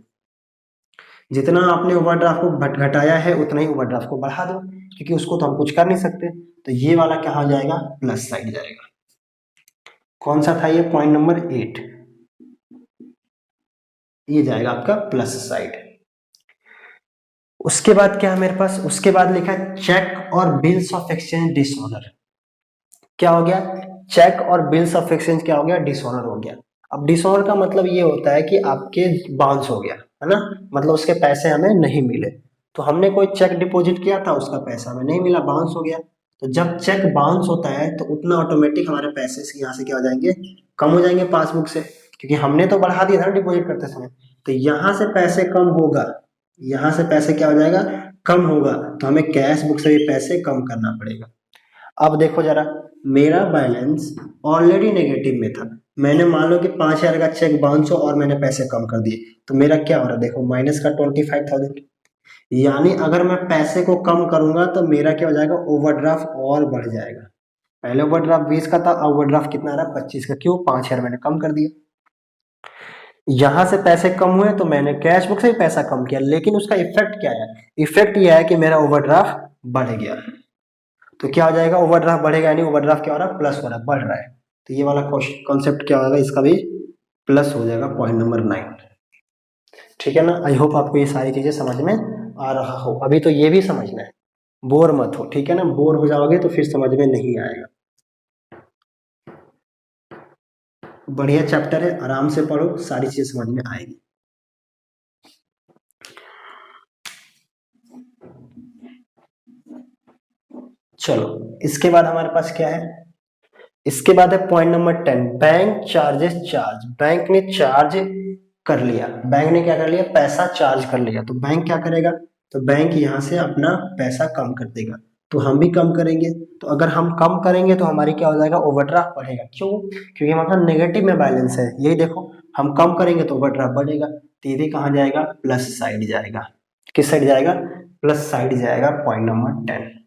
जितना आपने ओवरड्राफ्ट को घटाया है उतना ही ओवरड्राफ्ट को बढ़ा दो, क्योंकि उसको तो हम कुछ कर नहीं सकते। तो ये वाला क्या हो जाएगा, प्लस साइड जाएगा। कौन सा था ये, पॉइंट नंबर 8, ये जाएगा आपका प्लस साइड। उसके बाद क्या है मेरे पास, उसके बाद लिखा है चेक और बिल्स ऑफ एक्सचेंज डिसऑनर। क्या हो गया, चेक और बिल्स ऑफ एक्सचेंज क्या हो गया, डिसऑनर हो गया। अब डिसऑनर का मतलब ये होता है कि आपके बाउंस हो गया है ना, मतलब उसके पैसे हमें नहीं मिले। तो हमने कोई चेक डिपॉजिट किया था, उसका पैसा हमें नहीं मिला, बाउंस हो गया। तो जब चेक बाउंस होता है तो उतना ऑटोमेटिक हमारे पैसे यहाँ से क्या हो जाएंगे, कम हो जाएंगे पासबुक से, क्योंकि हमने तो बढ़ा दिया था ना डिपॉजिट करते समय। तो यहाँ से पैसे कम होगा, यहाँ से पैसे क्या हो जाएगा, कम होगा, तो हमें कैश बुक से भी पैसे कम करना पड़ेगा। अब देखो जरा, मेरा बैलेंस ऑलरेडी नेगेटिव में था, मैंने मान लो कि 5,000 का चेक बाउंस हो और मैंने पैसे कम कर दिए, तो मेरा क्या हो रहा है, देखो माइनस का 25,000। यानी अगर मैं पैसे को कम करूंगा तो मेरा क्या हो जाएगा, ओवरड्राफ्ट और बढ़ जाएगा। पहले ओवरड्राफ्ट 20 का था, अब ओवरड्राफ्ट कितना आ रहा है, 25 का। क्यों? 5,000 मैंने कम कर दिया। यहां से पैसे कम हुए तो मैंने कैश बुक से भी पैसा कम किया, लेकिन उसका इफेक्ट क्या है? इफेक्ट यह है कि मेरा ओवरड्राफ्ट बढ़ गया। तो क्या हो जाएगा, ओवरड्राफ्ट बढ़ेगा, यानी ओवरड्राफ्ट क्या हो रहा है, प्लस हो रहा है, बढ़ रहा है। तो ये वाला कॉन्सेप्ट क्या होगा, इसका भी प्लस हो जाएगा, पॉइंट नंबर 9। ठीक है ना। आई होप आपको ये सारी चीजें समझ में आ रहा हो। अभी तो ये भी समझना है, बोर मत हो, ठीक है ना। बोर हो जाओगे तो फिर समझ में नहीं आएगा। बढ़िया चैप्टर है, आराम से पढ़ो, सारी चीजें समझ में आएगी। चलो, इसके बाद हमारे पास क्या है, इसके बाद है point number 10, bank charges charge. Bank ने चार्ज कर लिया, बैंक ने क्या कर लिया, पैसा चार्ज कर लिया। तो बैंक क्या करेगा, तो बैंक यहां से अपना पैसा कम कर देगा, तो हम भी कम करेंगे। तो अगर हम कम करेंगे तो हमारी क्या हो जाएगा, ओवरड्राफ्ट बढ़ेगा। क्यों? क्योंकि हमारा नेगेटिव में बैलेंस है। यही देखो, हम कम करेंगे तो ओवरड्राफ्ट बढ़ेगा, तो ये भी कहाँ जाएगा, प्लस साइड जाएगा। किस साइड जाएगा, प्लस साइड जाएगा, पॉइंट नंबर 10।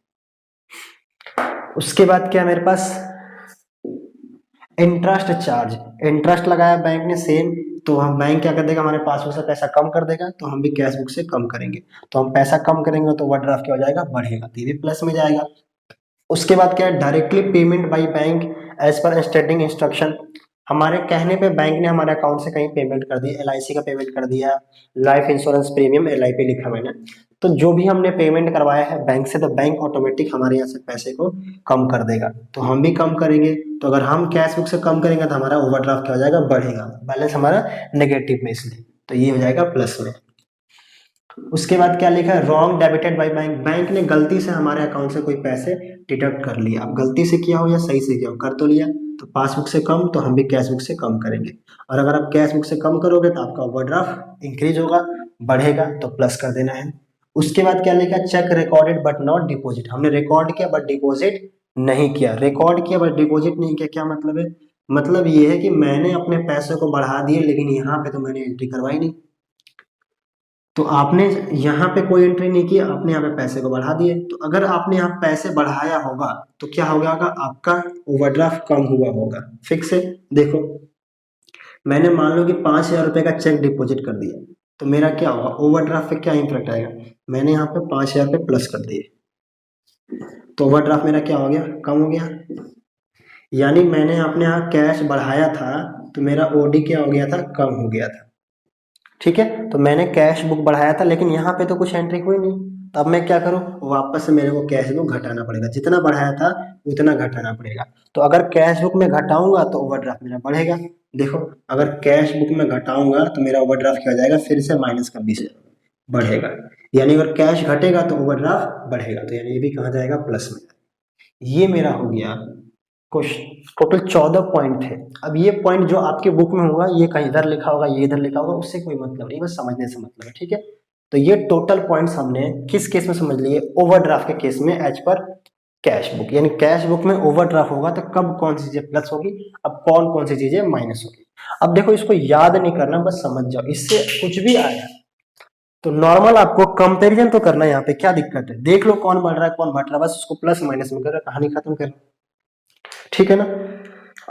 उसके बाद क्या मेरे पास, इंटरेस्ट चार्ज। इंटरेस्ट लगाया बैंक ने सेम, तो हम बैंक क्या कर देगा, हमारे पास से पैसा कम कर देगा, तो हम भी कैश बुक से कम करेंगे। तो हम पैसा कम करेंगे तो ओवरड्राफ्ट क्या हो जाएगा, बढ़ेगा, तो ये भी प्लस में जाएगा। उसके बाद क्या है, directly payment by bank as per stating instruction. हमारे कहने पे बैंक ने हमारे अकाउंट से कहीं पेमेंट कर दी, एलआईसी का पेमेंट कर दिया, लाइफ इंश्योरेंस प्रीमियम एलआईपी लिखा मैंने, तो जो भी हमने पेमेंट करवाया है बैंक से, तो बैंक ऑटोमेटिक हमारे यहाँ से पैसे को कम कर देगा, तो हम भी कम करेंगे। तो अगर हम कैश बुक से कम करेंगे तो हमारा ओवरड्राफ्ट क्या हो जाएगा, बढ़ेगा, बैलेंस हमारा नेगेटिव में, इसलिए तो ये हो जाएगा प्लस में। उसके बाद क्या लिखा है, wrong debited by bank. Bank ने गलती से हमारे अकाउंट से कोई पैसे डिडक्ट कर लिया। अब गलती से किया हो या सही से किया हो, कर तो लिया, तो पासबुक से कम, तो हम भी कैश बुक से कम करेंगे। और अगर आप कैश बुक से कम करोगे तो आपका ओवरड्राफ्ट इंक्रीज होगा, बढ़ेगा, तो प्लस कर देना है। उसके बाद क्या लिखा है, cheque recorded but not deposit. हमने रिकॉर्ड किया बट डिपॉजिट नहीं किया। रिकॉर्ड किया बट डिपॉजिट नहीं किया, क्या मतलब है, मतलब ये है कि मैंने अपने पैसे को बढ़ा दिए, लेकिन यहाँ पे तो मैंने एंट्री करवाई नहीं। तो आपने यहाँ पे कोई एंट्री नहीं की, आपने यहाँ पे पैसे को बढ़ा दिए। तो अगर आपने यहाँ पैसे बढ़ाया होगा तो क्या हो गया होगा, आपका ओवरड्राफ्ट कम हुआ होगा। फिक्स है, देखो मैंने मान लो कि 5,000 रुपये का चेक डिपॉजिट कर दिया, तो मेरा क्या होगा, ओवरड्राफ्ट पे क्या इम्पैक्ट आएगा, मैंने यहाँ पे 5,000 रुपये प्लस कर दिए, तो ओवरड्राफ्ट मेरा क्या हो गया, कम हो गया। यानी मैंने अपने यहाँ कैश बढ़ाया था, तो मेरा ओडी क्या हो गया था, कम हो गया था। ठीक है, तो मैंने कैश बुक बढ़ाया था, लेकिन यहाँ पे तो कुछ एंट्री हुई नहीं, तो अब मैं क्या करूँ, वापस से मेरे को कैश बुक घटाना पड़ेगा, जितना बढ़ाया था उतना घटाना पड़ेगा। तो अगर कैश बुक में घटाऊंगा तो ओवरड्राफ्ट मेरा बढ़ेगा। देखो, अगर कैश बुक में घटाऊंगा तो मेरा ओवरड्राफ्ट क्या हो जाएगा, फिर से माइनस का 20 बढ़ेगा। यानी अगर कैश घटेगा तो ओवरड्राफ्ट बढ़ेगा, तो यानी ये भी कहाँ जाएगा, प्लस में। ये मेरा हो गया क्वेश्चन। टोटल 14 पॉइंट थे। अब ये पॉइंट जो आपके बुक में होगा, ये कहीं इधर लिखा होगा, ये इधर लिखा होगा, उससे कोई मतलब नहीं, बस समझने से मतलब है। ठीक है, तो ये टोटल पॉइंट्स हमने किस केस में समझ लिए, ओवरड्राफ्ट के केस में एज पर कैश बुक। यानी कैश बुक में ओवरड्राफ्ट होगा तो कब कौन सी चीजें प्लस होगी, अब कौन कौन सी चीजें माइनस होगी। अब देखो, इसको याद नहीं करना, बस समझ जाओ, इससे कुछ भी आया तो नॉर्मल आपको कंपैरिजन तो करना है। यहाँ पे क्या दिक्कत है, देख लो कौन बढ़ रहा है कौन घट रहा है, बस उसको प्लस माइनस में कर, कहानी खत्म कर। ठीक है ना।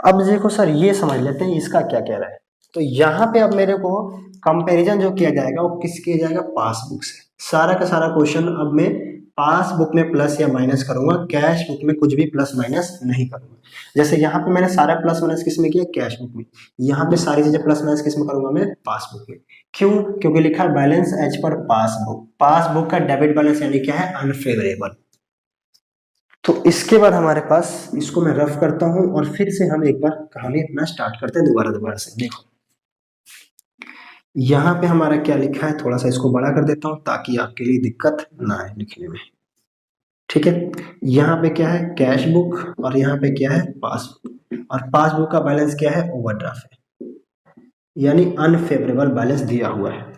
अब देखो सर, ये समझ लेते हैं इसका क्या कह रहा है। तो यहाँ पे अब मेरे को कंपैरिजन जो किया जाएगा वो किस किया जाएगा, पासबुक से। सारा का सारा क्वेश्चन अब मैं पासबुक में प्लस या माइनस करूंगा, कैश बुक में कुछ भी प्लस माइनस नहीं करूंगा। जैसे यहाँ पे मैंने सारा प्लस माइनस किस में किया, कैश बुक में। यहाँ पे सारी चीजें प्लस माइनस किस में करूंगा, मैं पासबुक में। क्यों? क्योंकि लिखा है balance as per passbook. Passbook का डेबिट बैलेंस यानी क्या है, अनफेवरेबल। तो इसके बाद हमारे पास, इसको मैं रफ करता हूं और फिर से हम एक बार कहानी अपना स्टार्ट करते हैं दोबारा से। देखो यहाँ पे हमारा क्या लिखा है, थोड़ा सा इसको बड़ा कर देता हूं ताकि आपके लिए दिक्कत ना आए लिखने में। ठीक है, यहाँ पे क्या है, कैश बुक, और यहाँ पे क्या है, पासबुक। और पासबुक का बैलेंस क्या है, ओवरड्राफ्ट है, यानी अनफेवरेबल बैलेंस दिया हुआ है।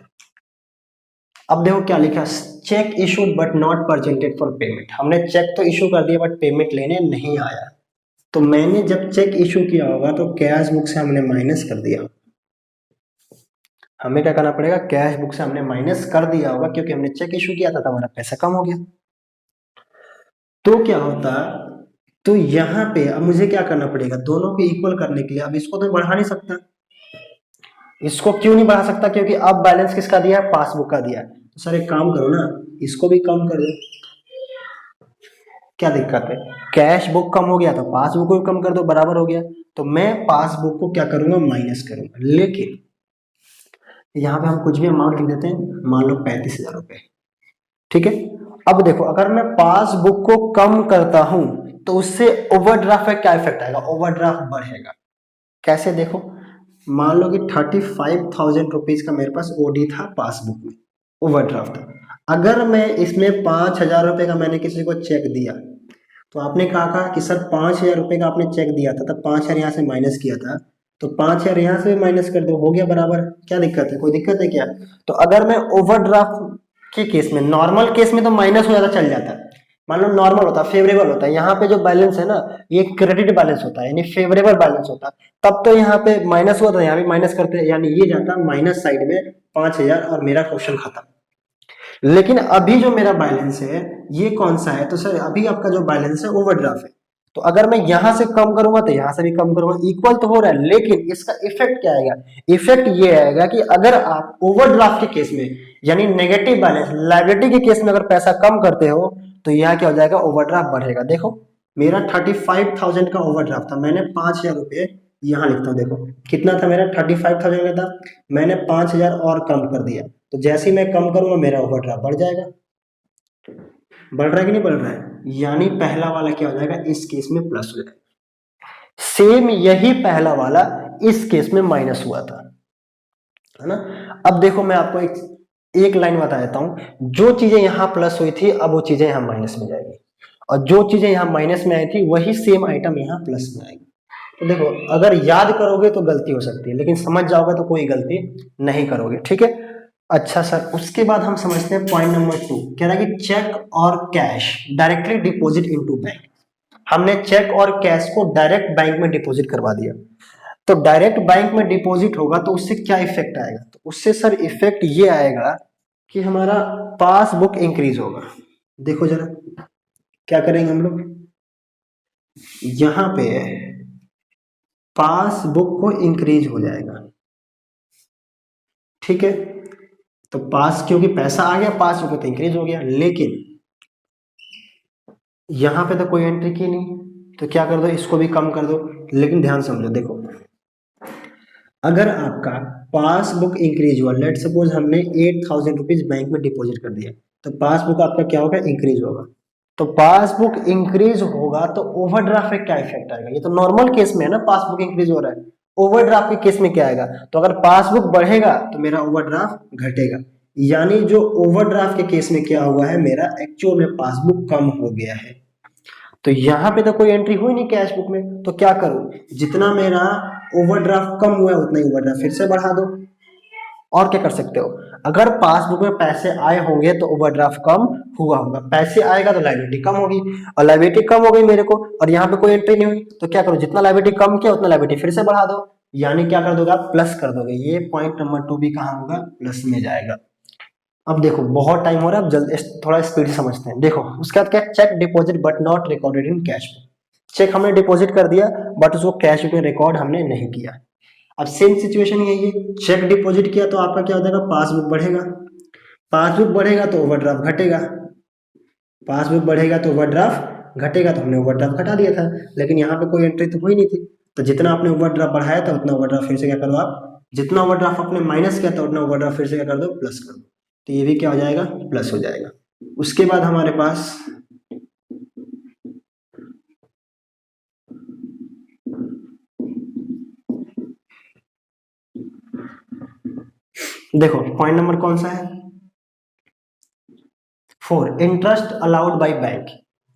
अब देखो क्या लिखा, check issued but not presented for payment. हमने चेक तो इशू कर दिया बट पेमेंट लेने नहीं आया। तो मैंने जब चेक इशू किया होगा तो कैश बुक से हमने माइनस कर दिया, हमें क्या करना पड़ेगा, कैश बुक से हमने माइनस कर दिया होगा क्योंकि हमने चेक इशू किया था तो हमारा पैसा कम हो गया। तो क्या होता, तो यहाँ पे अब मुझे क्या करना पड़ेगा, दोनों को इक्वल करने के लिए, अब इसको तो बढ़ा नहीं सकता, इसको क्यों नहीं बढ़ा सकता, क्योंकि अब बैलेंस किसका दिया है, पासबुक का दिया है। तो सर एक काम करो ना, इसको भी कम कर दो, क्या दिक्कत है, कैश बुक कम हो गया तो पासबुक को भी कम कर दो, बराबर हो गया। तो मैं पासबुक को क्या करूंगा, माइनस करूंगा, लेकिन यहाँ पे हम कुछ भी अमाउंट लिख देते हैं, मान लो 35,000 रुपए, ठीक है। अब देखो अगर मैं पासबुक को कम करता हूं तो उससे ओवरड्राफ्ट में क्या इफेक्ट आएगा, ओवरड्राफ्ट बढ़ेगा। कैसे, देखो मान लो कि 35,000 रुपीज का मेरे पास ओडी था पासबुक में, ओवरड्राफ्ट। अगर मैं इसमें 5,000 रुपए का मैंने किसी को चेक दिया, तो आपने कहा कि सर 5,000 रुपए का आपने चेक दिया था, तब 5,000 यहाँ से माइनस किया था, तो 5,000 यहाँ से माइनस कर दो, हो गया बराबर, क्या दिक्कत है, कोई दिक्कत है क्या। तो अगर मैं ओवरड्राफ्ट के केस में, नॉर्मल केस में तो माइनस हो जाता, चल जाता है, मान लो नॉर्मल होता, फेवरेबल होता है, यहाँ पे जो बैलेंस है ना ये क्रेडिट बैलेंस होता है, यानी फेवरेबल बैलेंस होता है, तब तो यहाँ पे माइनस हुआ था, यहाँ भी माइनस करते हैं, यानी ये जाता माइनस साइड में 5,000 और मेरा क्वेश्चन खत्म। लेकिन अभी जो मेरा बैलेंस है ये कौन सा है, तो सर अभी आपका जो बैलेंस है ओवरड्राफ्ट है, तो अगर मैं यहां से कम करूंगा तो यहां से भी कम करूंगा, इक्वल तो हो रहा है, लेकिन इसका इफेक्ट क्या आएगा, इफेक्ट ये आएगा कि अगर आप ओवरड्राफ्ट के केस में, यानी नेगेटिव बैलेंस लायबिलिटी के केस में अगर पैसा कम करते हो तो यहाँ क्या हो जाएगा, ओवरड्राफ्ट बढ़ेगा। देखो मेरा 35,000 का ओवरड्राफ्ट था, मैंने 5,000 रुपए यहाँ लिखता हूँ, देखो कितना था मेरा, 35,000 का था, मैंने 5,000 और कम कर दिया, तो जैसे ही मैं कम करूंगा मेरा ओवरड्राफ्ट बढ़ जाएगा। बढ़ रहा है कि नहीं बढ़ रहा है, यानी पहला वाला क्या हो जाएगा, इस केस में प्लस हो जाएगा, सेम यही पहला वाला इस केस में माइनस हुआ था, है ना। अब देखो मैं आपको एक लाइन बता देता हूं, जो चीजें यहां प्लस हुई थी अब वो चीजें यहां माइनस में जाएगी, और जो चीजें यहां माइनस में आई थी वही सेम आइटम यहां प्लस में आएगी। तो देखो अगर याद करोगे तो गलती हो सकती है, लेकिन समझ जाओगे तो कोई गलती नहीं करोगे, ठीक है। अच्छा सर, उसके बाद हम समझते हैं पॉइंट नंबर 2, कह रहा है कि चेक और cash directly deposit into bank. हमने चेक और कैश को डायरेक्ट बैंक में डिपॉजिट करवा दिया, तो डायरेक्ट बैंक में डिपॉजिट होगा तो उससे क्या इफेक्ट आएगा, तो उससे सर इफेक्ट ये आएगा कि हमारा पासबुक इंक्रीज होगा। देखो जरा क्या करेंगे हम लोग, यहां पे पासबुक को इंक्रीज हो जाएगा, ठीक है। तो पास क्योंकि पैसा आ गया, पासबुक तो इंक्रीज हो गया, लेकिन यहां पे तो कोई एंट्री की नहीं, तो क्या कर दो, इसको भी कम कर दो। लेकिन ध्यान समझो, देखो अगर आपका पासबुक इंक्रीज हुआ, लेट सपोज हमने 8,000 रुपीज बैंक में डिपॉजिट कर दिया, तो पासबुक आपका क्या होगा, इंक्रीज होगा। तो पासबुक इंक्रीज होगा तो ओवरड्राफ्ट में क्या इफेक्ट आएगा, ये तो नॉर्मल केस में है ना, पासबुक इंक्रीज हो रहा है, ओवरड्राफ्ट के केस में क्या आएगा, तो अगर पासबुक बढ़ेगा तो मेरा ओवरड्राफ्ट घटेगा, यानी जो ओवरड्राफ्ट के केस में क्या हुआ है, मेरा एक्चुअल में पासबुक कम हो गया है। तो यहाँ पे तो कोई एंट्री हुई नहीं कैश बुक में, तो क्या करूं, जितना मेरा ओवरड्राफ्ट कम हुआ है उतना ही ओवरड्राफ्ट फिर से बढ़ा दो। और क्या कर सकते हो, अगर पासबुक में पैसे आए होंगे तो ओवरड्राफ्ट कम हुआ होगा, पैसे आएगा तो लायबिलिटी कम होगी, और लायबिलिटी कम हो गई मेरे को, और यहाँ पे कोई एंट्री नहीं हुई, तो क्या करो, जितना लायबिलिटी कम किया उतना लायबिलिटी फिर से बढ़ा दो, यानी क्या कर दोगे आप, प्लस कर दोगे। ये पॉइंट नंबर 2 भी कहाँ होगा, प्लस में जाएगा। अब देखो बहुत टाइम हो रहा है, अब जल्द थोड़ा स्पीड से समझते हैं। देखो उसके बाद क्या, cheque deposit but not recorded in cash book. Cheque हमने डिपॉजिट कर दिया बट उसको कैश बुक में रिकॉर्ड हमने नहीं किया। अब सेम सिचुएशन यही है, चेक डिपॉजिट किया तो आपका क्या हो जाएगा, पासबुक बढ़ेगा, पासबुक बढ़ेगा तो ओवरड्राफ्ट घटेगा, पासबुक बढ़ेगा तो ओवरड्राफ्ट घटेगा, तो हमने ओवरड्राफ्ट घटा दिया था, लेकिन यहाँ पे कोई एंट्री तो हुई नहीं थी, तो जितना आपने ओवरड्राफ्ट बढ़ाया था उतना ओवरड्राफ्ट फिर से क्या करो आप, जितना ओवरड्राफ्ट आपने माइनस किया था उतना ओवरड्राफ्ट फिर से क्या कर दो, प्लस कर दो, तो ये भी क्या हो जाएगा, प्लस हो जाएगा। उसके बाद हमारे पास देखो पॉइंट नंबर कौन सा है, 4, interest allowed by bank.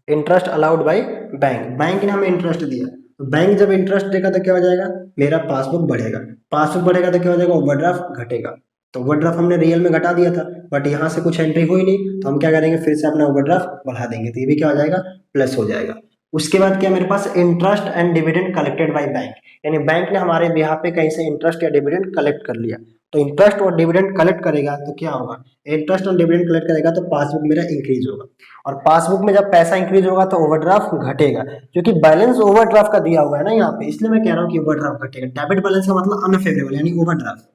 Interest allowed by bank, bank ने हमें इंटरेस्ट दिया, तो बैंक जब इंटरेस्ट देगा तो क्या हो जाएगा, मेरा पासबुक बढ़ेगा, पासबुक बढ़ेगा तो क्या हो जाएगा, ओवरड्राफ्ट घटेगा, तो ओवरड्राफ्ट हमने रियल में घटा दिया था, बट यहाँ से कुछ एंट्री हुई नहीं, तो हम क्या करेंगे, फिर से अपना ओवरड्राफ्ट बढ़ा देंगे, तो ये भी क्या हो जाएगा, प्लस हो जाएगा। उसके बाद क्या, मेरे पास interest and dividend collected by bank, यानी बैंक ने हमारे बिहाफ पे कहीं से इंटरेस्ट या डिविडेंड कलेक्ट कर लिया, तो इंटरेस्ट और डिविडेंड कलेक्ट करेगा तो क्या होगा, इंटरेस्ट और डिविडेंड कलेक्ट करेगा तो पासबुक मेरा इंक्रीज होगा, और पासबुक में जब पैसा इंक्रीज होगा तो ओवरड्राफ्ट घटेगा, क्योंकि बैलेंस ओवरड्राफ्ट का दिया हुआ है ना यहाँ पे, इसलिए मैं कह रहा हूँ कि ओवरड्राफ्ट घटेगा। डेबिट बैलेंस का मतलब अनफेवरेबल यानी ओवरड्राफ्ट,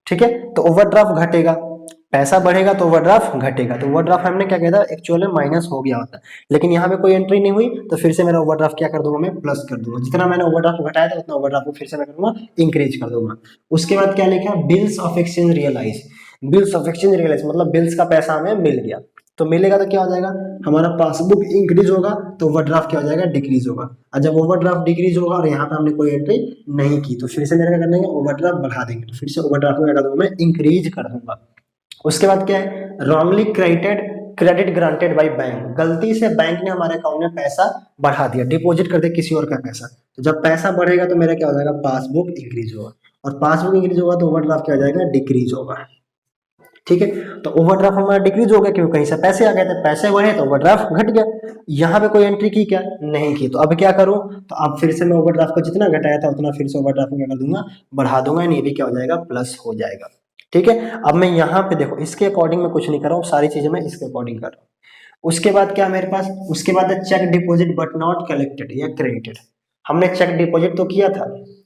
ठीक है। तो ओवरड्राफ्ट घटेगा, पैसा बढ़ेगा तो ओवरड्राफ्ट घटेगा, तो ओवरड्राफ्ट हमने क्या किया था, एक्चुअल में माइनस हो गया होता, लेकिन यहाँ पे कोई एंट्री नहीं हुई, तो फिर से मेरा ओवरड्राफ्ट क्या कर दूंगा, मैं प्लस कर दूंगा, जितना मैंने ओवरड्राफ्ट घटाया था उतना ओवरड्राफ्ट को फिर से मैं करूंगा इंक्रीज कर दूंगा। उसके बाद क्या लिखा है, bills of exchange realise, bills of exchange realise मतलब बिल्स का पैसा हमें मिल गया, तो मिलेगा तो क्या हो जाएगा, हमारा पासबुक इंक्रीज होगा तो ओवरड्राफ्ट क्या हो जाएगा, डिक्रीज होगा, और जब ओवरड्राफ्ट डिक्रीज होगा और यहाँ पे हमने कोई एंट्री नहीं की तो फिर से मेरा क्या कर देंगे, ओवरड्राफ्ट बढ़ा देंगे, तो फिर से ओवरड्राफ्ट में क्या कर दूंगा, मैं इंक्रीज कर दूंगा। उसके बाद क्या है, wrongly credit granted by bank, गलती से बैंक ने हमारे अकाउंट में पैसा बढ़ा दिया, डिपॉजिट कर दिया किसी और का पैसा, तो जब पैसा बढ़ेगा तो मेरा क्या हो जाएगा, पासबुक इंक्रीज होगा, और पासबुक इंक्रीज होगा तो ओवरड्राफ्ट क्या हो जाएगा, डिक्रीज होगा, ठीक है। तो ओवरड्राफ्ट हमारा डिक्रीज हो गया क्योंकि कहीं से पैसे आ गए थे, पैसे बढ़े तो ओवरड्राफ्ट घट गया, यहाँ पे कोई एंट्री की क्या, नहीं की, तो अब क्या करूं, तो अब फिर से मैं ओवरड्राफ्ट को जितना घटाया था उतना फिर से ओवरड्राफ्ट में क्या कर दूंगा, बढ़ा दूंगा, यानी ये भी क्या हो जाएगा, प्लस हो जाएगा, ठीक है। अब मैं यहाँ पे देखो इसके अकॉर्डिंग मैं कुछ नहीं कर रहा हूँ, सारी चीजें मैं इसके अकॉर्डिंग कर रहा हूँ। उसके बाद क्या मेरे पास, उसके बाद है cheque deposit but not collected या क्रेडिटेड, हमने चेक डिपॉजिट तो किया था,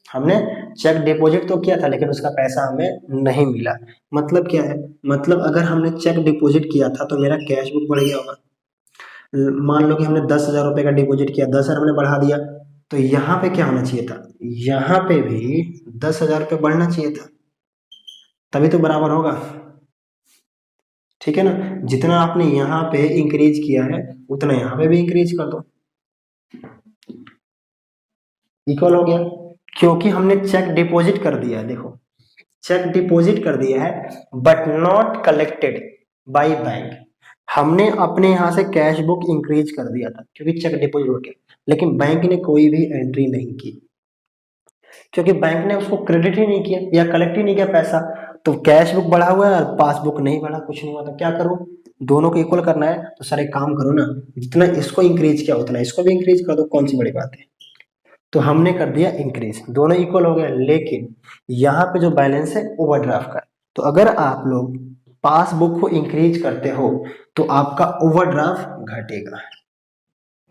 हमने चेक डिपॉजिट तो किया था लेकिन उसका पैसा हमें नहीं मिला, मतलब क्या है, मतलब अगर हमने चेक डिपॉजिट किया था तो मेरा कैश बुक बढ़ गया होगा, मान लो कि हमने 10,000 रुपए का डिपॉजिट किया, 10,000 हमने बढ़ा दिया, तो यहाँ पे क्या होना चाहिए था, यहाँ पे भी 10,000 रुपये बढ़ना चाहिए था, तभी तो बराबर होगा, ठीक है ना। जितना आपने यहाँ पे इंक्रीज किया है उतना यहाँ पे भी इंक्रीज कर दो, इक्वल हो गया, क्योंकि हमने चेक डिपॉजिट कर दिया है, देखो चेक डिपॉजिट कर दिया है but not collected by bank, हमने अपने यहाँ से कैश बुक इंक्रीज कर दिया था क्योंकि चेक डिपॉजिट हो गया, लेकिन बैंक ने कोई भी एंट्री नहीं की, क्योंकि बैंक ने उसको क्रेडिट ही नहीं किया या कलेक्ट ही नहीं किया पैसा, तो कैश बुक बढ़ा हुआ है और पासबुक नहीं बढ़ा, कुछ नहीं हुआ, तो क्या करूं, दोनों को इक्वल करना है, तो सर एक काम करो ना, जितना इसको इंक्रीज किया उतना इसको भी इंक्रीज कर दो, कौन सी बड़ी बात है, तो हमने कर दिया इंक्रीज, दोनों इक्वल हो गया, लेकिन यहाँ पे जो बैलेंस है ओवरड्राफ्ट का, तो अगर आप लोग पासबुक को इंक्रीज करते हो तो आपका ओवरड्राफ्ट घटेगा,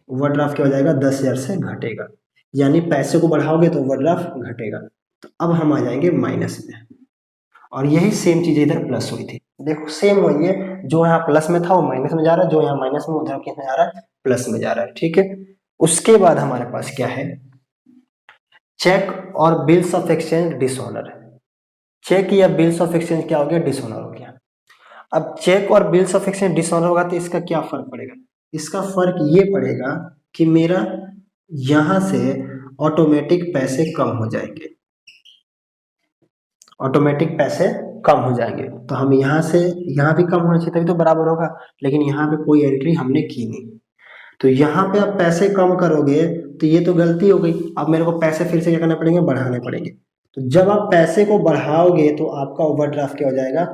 ओवरड्राफ्ट क्या हो जाएगा, 10,000 से घटेगा, यानी पैसे को बढ़ाओगे तो ओवरड्राफ्ट घटेगा, तो अब हम आ जाएंगे माइनस में, और यही सेम चीज इधर प्लस हुई थी, देखो सेम वही है, जो यहाँ प्लस में था वो माइनस में जा रहा है, जो यहाँ माइनस में उधर किस में जा रहा है, प्लस में जा रहा है, ठीक है। उसके बाद हमारे पास क्या है, चेक और bills of exchange dishonour, cheque या बिल्स ऑफ एक्सचेंज क्या हो गया, डिसऑनर हो गया। अब चेक और बिल्स ऑफ एक्सचेंज डिसऑनर होगा तो इसका क्या फर्क पड़ेगा, इसका फर्क ये पड़ेगा कि मेरा यहां से ऑटोमेटिक पैसे कम हो जाएंगे, ऑटोमेटिक पैसे कम हो जाएंगे, तो हम यहाँ से यहाँ भी कम होना चाहिए तभी तो बराबर होगा, लेकिन यहाँ पे कोई एंट्री हमने की नहीं, तो यहाँ पे आप पैसे कम करोगे तो ये तो गलती हो गई, अब मेरे को पैसे फिर से क्या करने पड़ेंगे, बढ़ाने पड़ेंगे, तो जब आप पैसे को बढ़ाओगे तो आपका ओवरड्राफ्ट क्या हो जाएगा,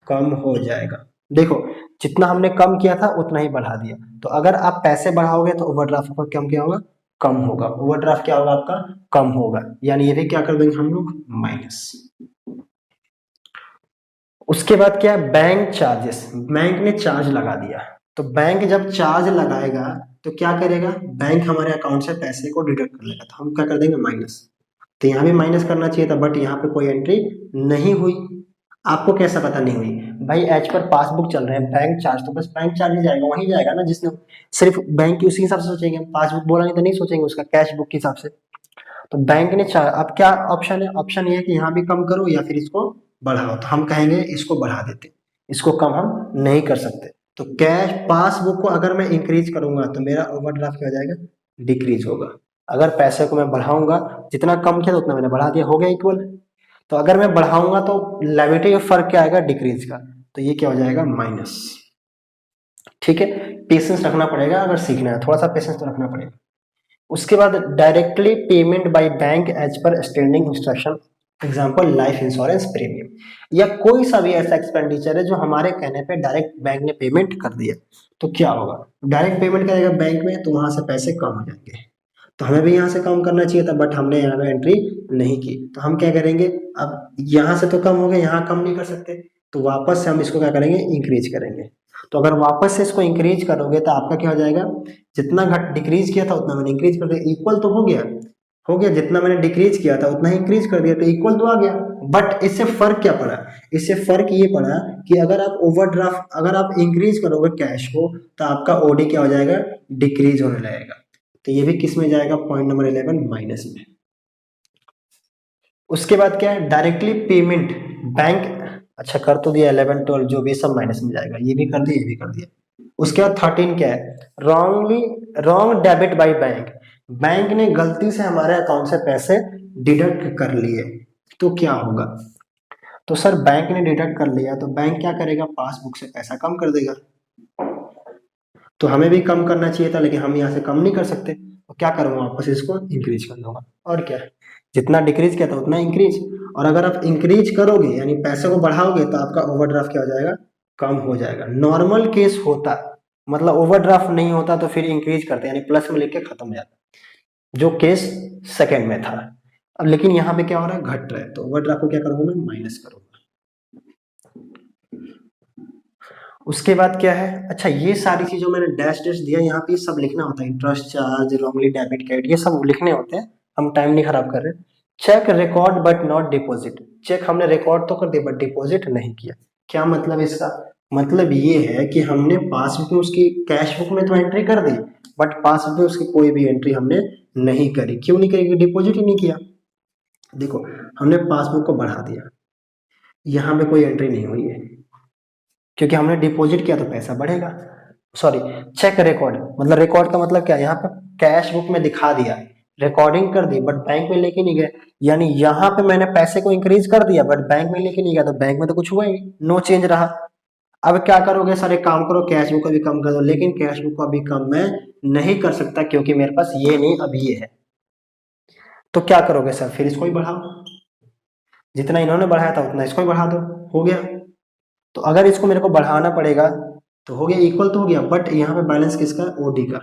कम हो जाएगा, देखो जितना हमने कम किया था उतना ही बढ़ा दिया, तो अगर आप पैसे बढ़ाओगे तो ओवरड्राफ्ट का कम क्या होगा, कम होगा, ओवरड्राफ्ट क्या होगा आपका, कम होगा, यानी ये भी क्या कर देंगे हम लोग, माइनस। उसके बाद क्या है, बैंक चार्जेस, बैंक ने चार्ज लगा दिया, तो बैंक जब चार्ज लगाएगा तो क्या करेगा, बैंक हमारे अकाउंट से पैसे को डिडक्ट कर लेगा, तो हम क्या कर देंगे, माइनस, तो यहाँ भी माइनस करना चाहिए था बट यहाँ पे कोई एंट्री नहीं हुई, आपको कैसा पता नहीं हुई, भाई एज पर पासबुक चल रहे हैं, बैंक चार्ज तो बस बैंक चार्ज ही जाएगा, वहीं जाएगा ना, जिसने सिर्फ बैंक की उसी हिसाब से सोचेंगे, पासबुक बोलेंगे तो नहीं सोचेंगे उसका कैश बुक के हिसाब से, तो बैंक ने अब क्या ऑप्शन है, ऑप्शन ये है कि यहाँ भी कम करो या फिर इसको बढ़ाओ, तो हम कहेंगे इसको बढ़ा देते, इसको कम हम नहीं कर सकते, तो कैश पासबुक को अगर मैं इंक्रीज करूंगा तो मेरा ओवरड्राफ्ट क्या हो जाएगा, डिक्रीज होगा, अगर पैसे को मैं बढ़ाऊंगा, जितना कम किया तो उतना मैंने बढ़ा दिया, हो गया इक्वल, तो अगर मैं बढ़ाऊंगा तो लायबिलिटी में फर्क क्या आएगा, डिक्रीज का, तो ये क्या हो जाएगा, माइनस, ठीक है। पेशेंस रखना पड़ेगा, अगर सीखना है थोड़ा सा पेशेंस तो रखना पड़ेगा। उसके बाद directly payment by bank as per standing instruction, example life insurance premium, या कोई सा भी ऐसा एक्सपेंडिचर है जो हमारे कहने पे डायरेक्ट बैंक ने पेमेंट कर दिया, तो क्या होगा, डायरेक्ट पेमेंट करेगा बैंक में तो वहां से पैसे कम हो जाएंगे, तो हमें भी यहाँ से कम करना चाहिए था, बट हमने यहाँ पे एंट्री नहीं की। तो हम क्या करेंगे, अब यहाँ से तो कम हो गया, यहाँ कम नहीं कर सकते, तो वापस से हम इसको क्या करेंगे, इंक्रीज करेंगे। तो अगर वापस से इसको इंक्रीज करोगे तो आपका क्या हो जाएगा, जितना घट डिक्रीज किया था उतना मैंने इंक्रीज कर दिया, इक्वल तो हो गया, जितना मैंने डिक्रीज किया था उतना ही इंक्रीज कर दिया, तो इक्वल तो आ गया। बट इससे फर्क क्या पड़ा, इससे फर्क ये पड़ा कि अगर आप ओवरड्राफ्ट, अगर आप इंक्रीज करोगे कैश को, तो आपका ओडी क्या हो जाएगा, डिक्रीज होने लगेगा। तो ये भी किस में जाएगा, पॉइंट नंबर 11 माइनस में। उसके बाद क्या है, डायरेक्टली पेमेंट बैंक, अच्छा कर तो दिया, 11 12 जो भी सब माइनस में जाएगा, ये भी कर दिया, ये भी कर दिया। उसके बाद 13 क्या है, wrong debit by bank, bank ने गलती से हमारे अकाउंट से पैसे डिडक्ट कर लिए, तो क्या होगा। तो सर बैंक ने डिडक्ट कर लिया तो बैंक क्या करेगा, पासबुक से पैसा कम कर देगा। तो हमें भी कम करना चाहिए था, लेकिन हम यहाँ से कम नहीं कर सकते, तो क्या करूँगा, वापस इसको इंक्रीज कर दूंगा। और क्या है, जितना डिक्रीज किया था उतना इंक्रीज। और अगर आप इंक्रीज करोगे यानी पैसे को बढ़ाओगे तो आपका ओवरड्राफ्ट क्या हो जाएगा, कम हो जाएगा। नॉर्मल केस होता, मतलब ओवरड्राफ्ट नहीं होता तो फिर इंक्रीज करते यानी प्लस में लेके खत्म हो जाता, जो केस सेकंड में था। अब लेकिन यहाँ पे क्या हो रहा है, घट रहा है, तो ओवरड्राफ्ट को क्या करूंगा मैं, माइनस करूंगा। उसके बाद क्या है, अच्छा ये सारी चीजों मैंने डैश डैश दिया, यहाँ पे सब लिखना होता है, interest charge, wrongly debit credit, ये सब लिखने होते हैं, हम टाइम नहीं खराब कर रहे। Cheque record but not deposit, cheque हमने रिकॉर्ड तो कर दिया बट डिपॉजिट नहीं किया। क्या मतलब इसका, मतलब ये है कि हमने पासबुक में उसकी, कैश बुक में तो एंट्री कर दी, बट पासबुक में उसकी कोई भी एंट्री हमने नहीं करी। क्यों नहीं करी, डिपॉजिट ही नहीं किया। देखो हमने पासबुक को बढ़ा दिया, यहाँ पे कोई एंट्री नहीं हुई है, क्योंकि हमने डिपॉजिट किया तो पैसा बढ़ेगा। सॉरी, चेक रिकॉर्ड, मतलब रिकॉर्ड का मतलब क्या, यहाँ पे कैश बुक में दिखा दिया, रिकॉर्डिंग कर दी, बट बैंक में लेके नहीं गए, यानी यहाँ पे मैंने पैसे को इंक्रीज कर दिया बट बैंक में लेके नहीं गया, तो बैंक में तो कुछ हुआ ही, नो चेंज रहा। अब क्या करोगे सर, एक काम करो, कैश बुक को भी कम कर दो, लेकिन कैश बुक को अभी कम मैं नहीं कर सकता क्योंकि मेरे पास ये नहीं, अब ये है। तो क्या करोगे सर, फिर इसको ही बढ़ाओ, जितना इन्होंने बढ़ाया था उतना इसको ही बढ़ा दो, हो गया। तो अगर इसको मेरे को बढ़ाना पड़ेगा तो हो गया, इक्वल तो हो गया, बट यहाँ पे बैलेंस किसका, ओडी का।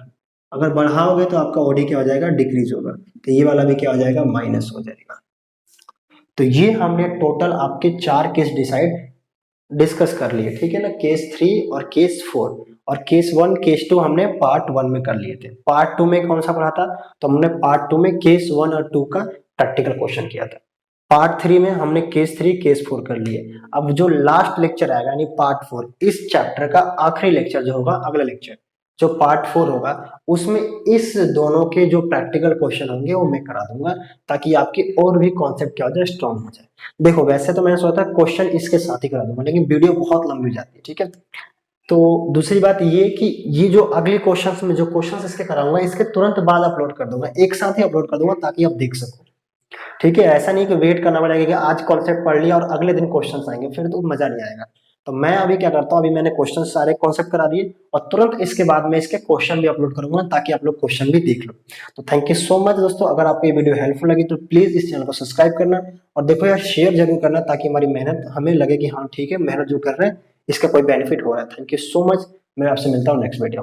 अगर बढ़ाओगे तो आपका ओडी क्या हो जाएगा, डिक्रीज होगा, तो ये वाला भी क्या हो जाएगा, माइनस हो जाएगा। तो ये हमने टोटल आपके 4 केस डिस्कस कर लिए, ठीक है ना, केस 3 और केस 4, और केस 1 केस 2 हमने पार्ट 1 में कर लिए थे। पार्ट 2 में कौन सा पढ़ा था, तो हमने पार्ट 2 में केस 1 और 2 का प्रैक्टिकल क्वेश्चन किया था। पार्ट 3 में हमने केस 3 केस 4 कर लिए। अब जो लास्ट लेक्चर आएगा यानी पार्ट 4, इस चैप्टर का आखिरी लेक्चर जो होगा, अगला लेक्चर जो पार्ट 4 होगा, उसमें इस दोनों के जो प्रैक्टिकल क्वेश्चन होंगे वो मैं करा दूंगा, ताकि आपकी और भी कॉन्सेप्ट क्या हो जाए, स्ट्रॉन्ग हो जाए। देखो वैसे तो मैंने सोचा क्वेश्चन इसके साथ ही करा दूंगा, लेकिन वीडियो बहुत लंबी हो जाती है, ठीक है। तो दूसरी बात ये कि ये जो अगले क्वेश्चंस में जो क्वेश्चंस इसके कराऊंगा, इसके तुरंत बाद अपलोड कर दूंगा, एक साथ ही अपलोड कर दूंगा ताकि आप देख सको, ठीक है। ऐसा नहीं कि वेट करना पड़ेगा कि आज कॉन्सेप्ट पढ़ लिया और अगले दिन क्वेश्चंस आएंगे, फिर तो मजा नहीं आएगा। तो मैं अभी क्या करता हूँ, अभी मैंने क्वेश्चन सारे कॉन्सेप्ट करा दिए और तुरंत इसके बाद में इसके क्वेश्चन भी अपलोड करूंगा ताकि आप लोग क्वेश्चन भी देख लो। तो थैंक यू सो मच दोस्तों, अगर आपको ये वीडियो हेल्पफुल लगी तो प्लीज इस चैनल को सब्सक्राइब करना, और देखो यार शेयर जरूर करना, ताकि हमारी मेहनत हमें लगे कि हाँ ठीक है, मेहनत जो कर रहे हैं इसका कोई बेनिफिट हो रहा है। थैंक यू सो मच, मैं आपसे मिलता हूँ नेक्स्ट वीडियो में।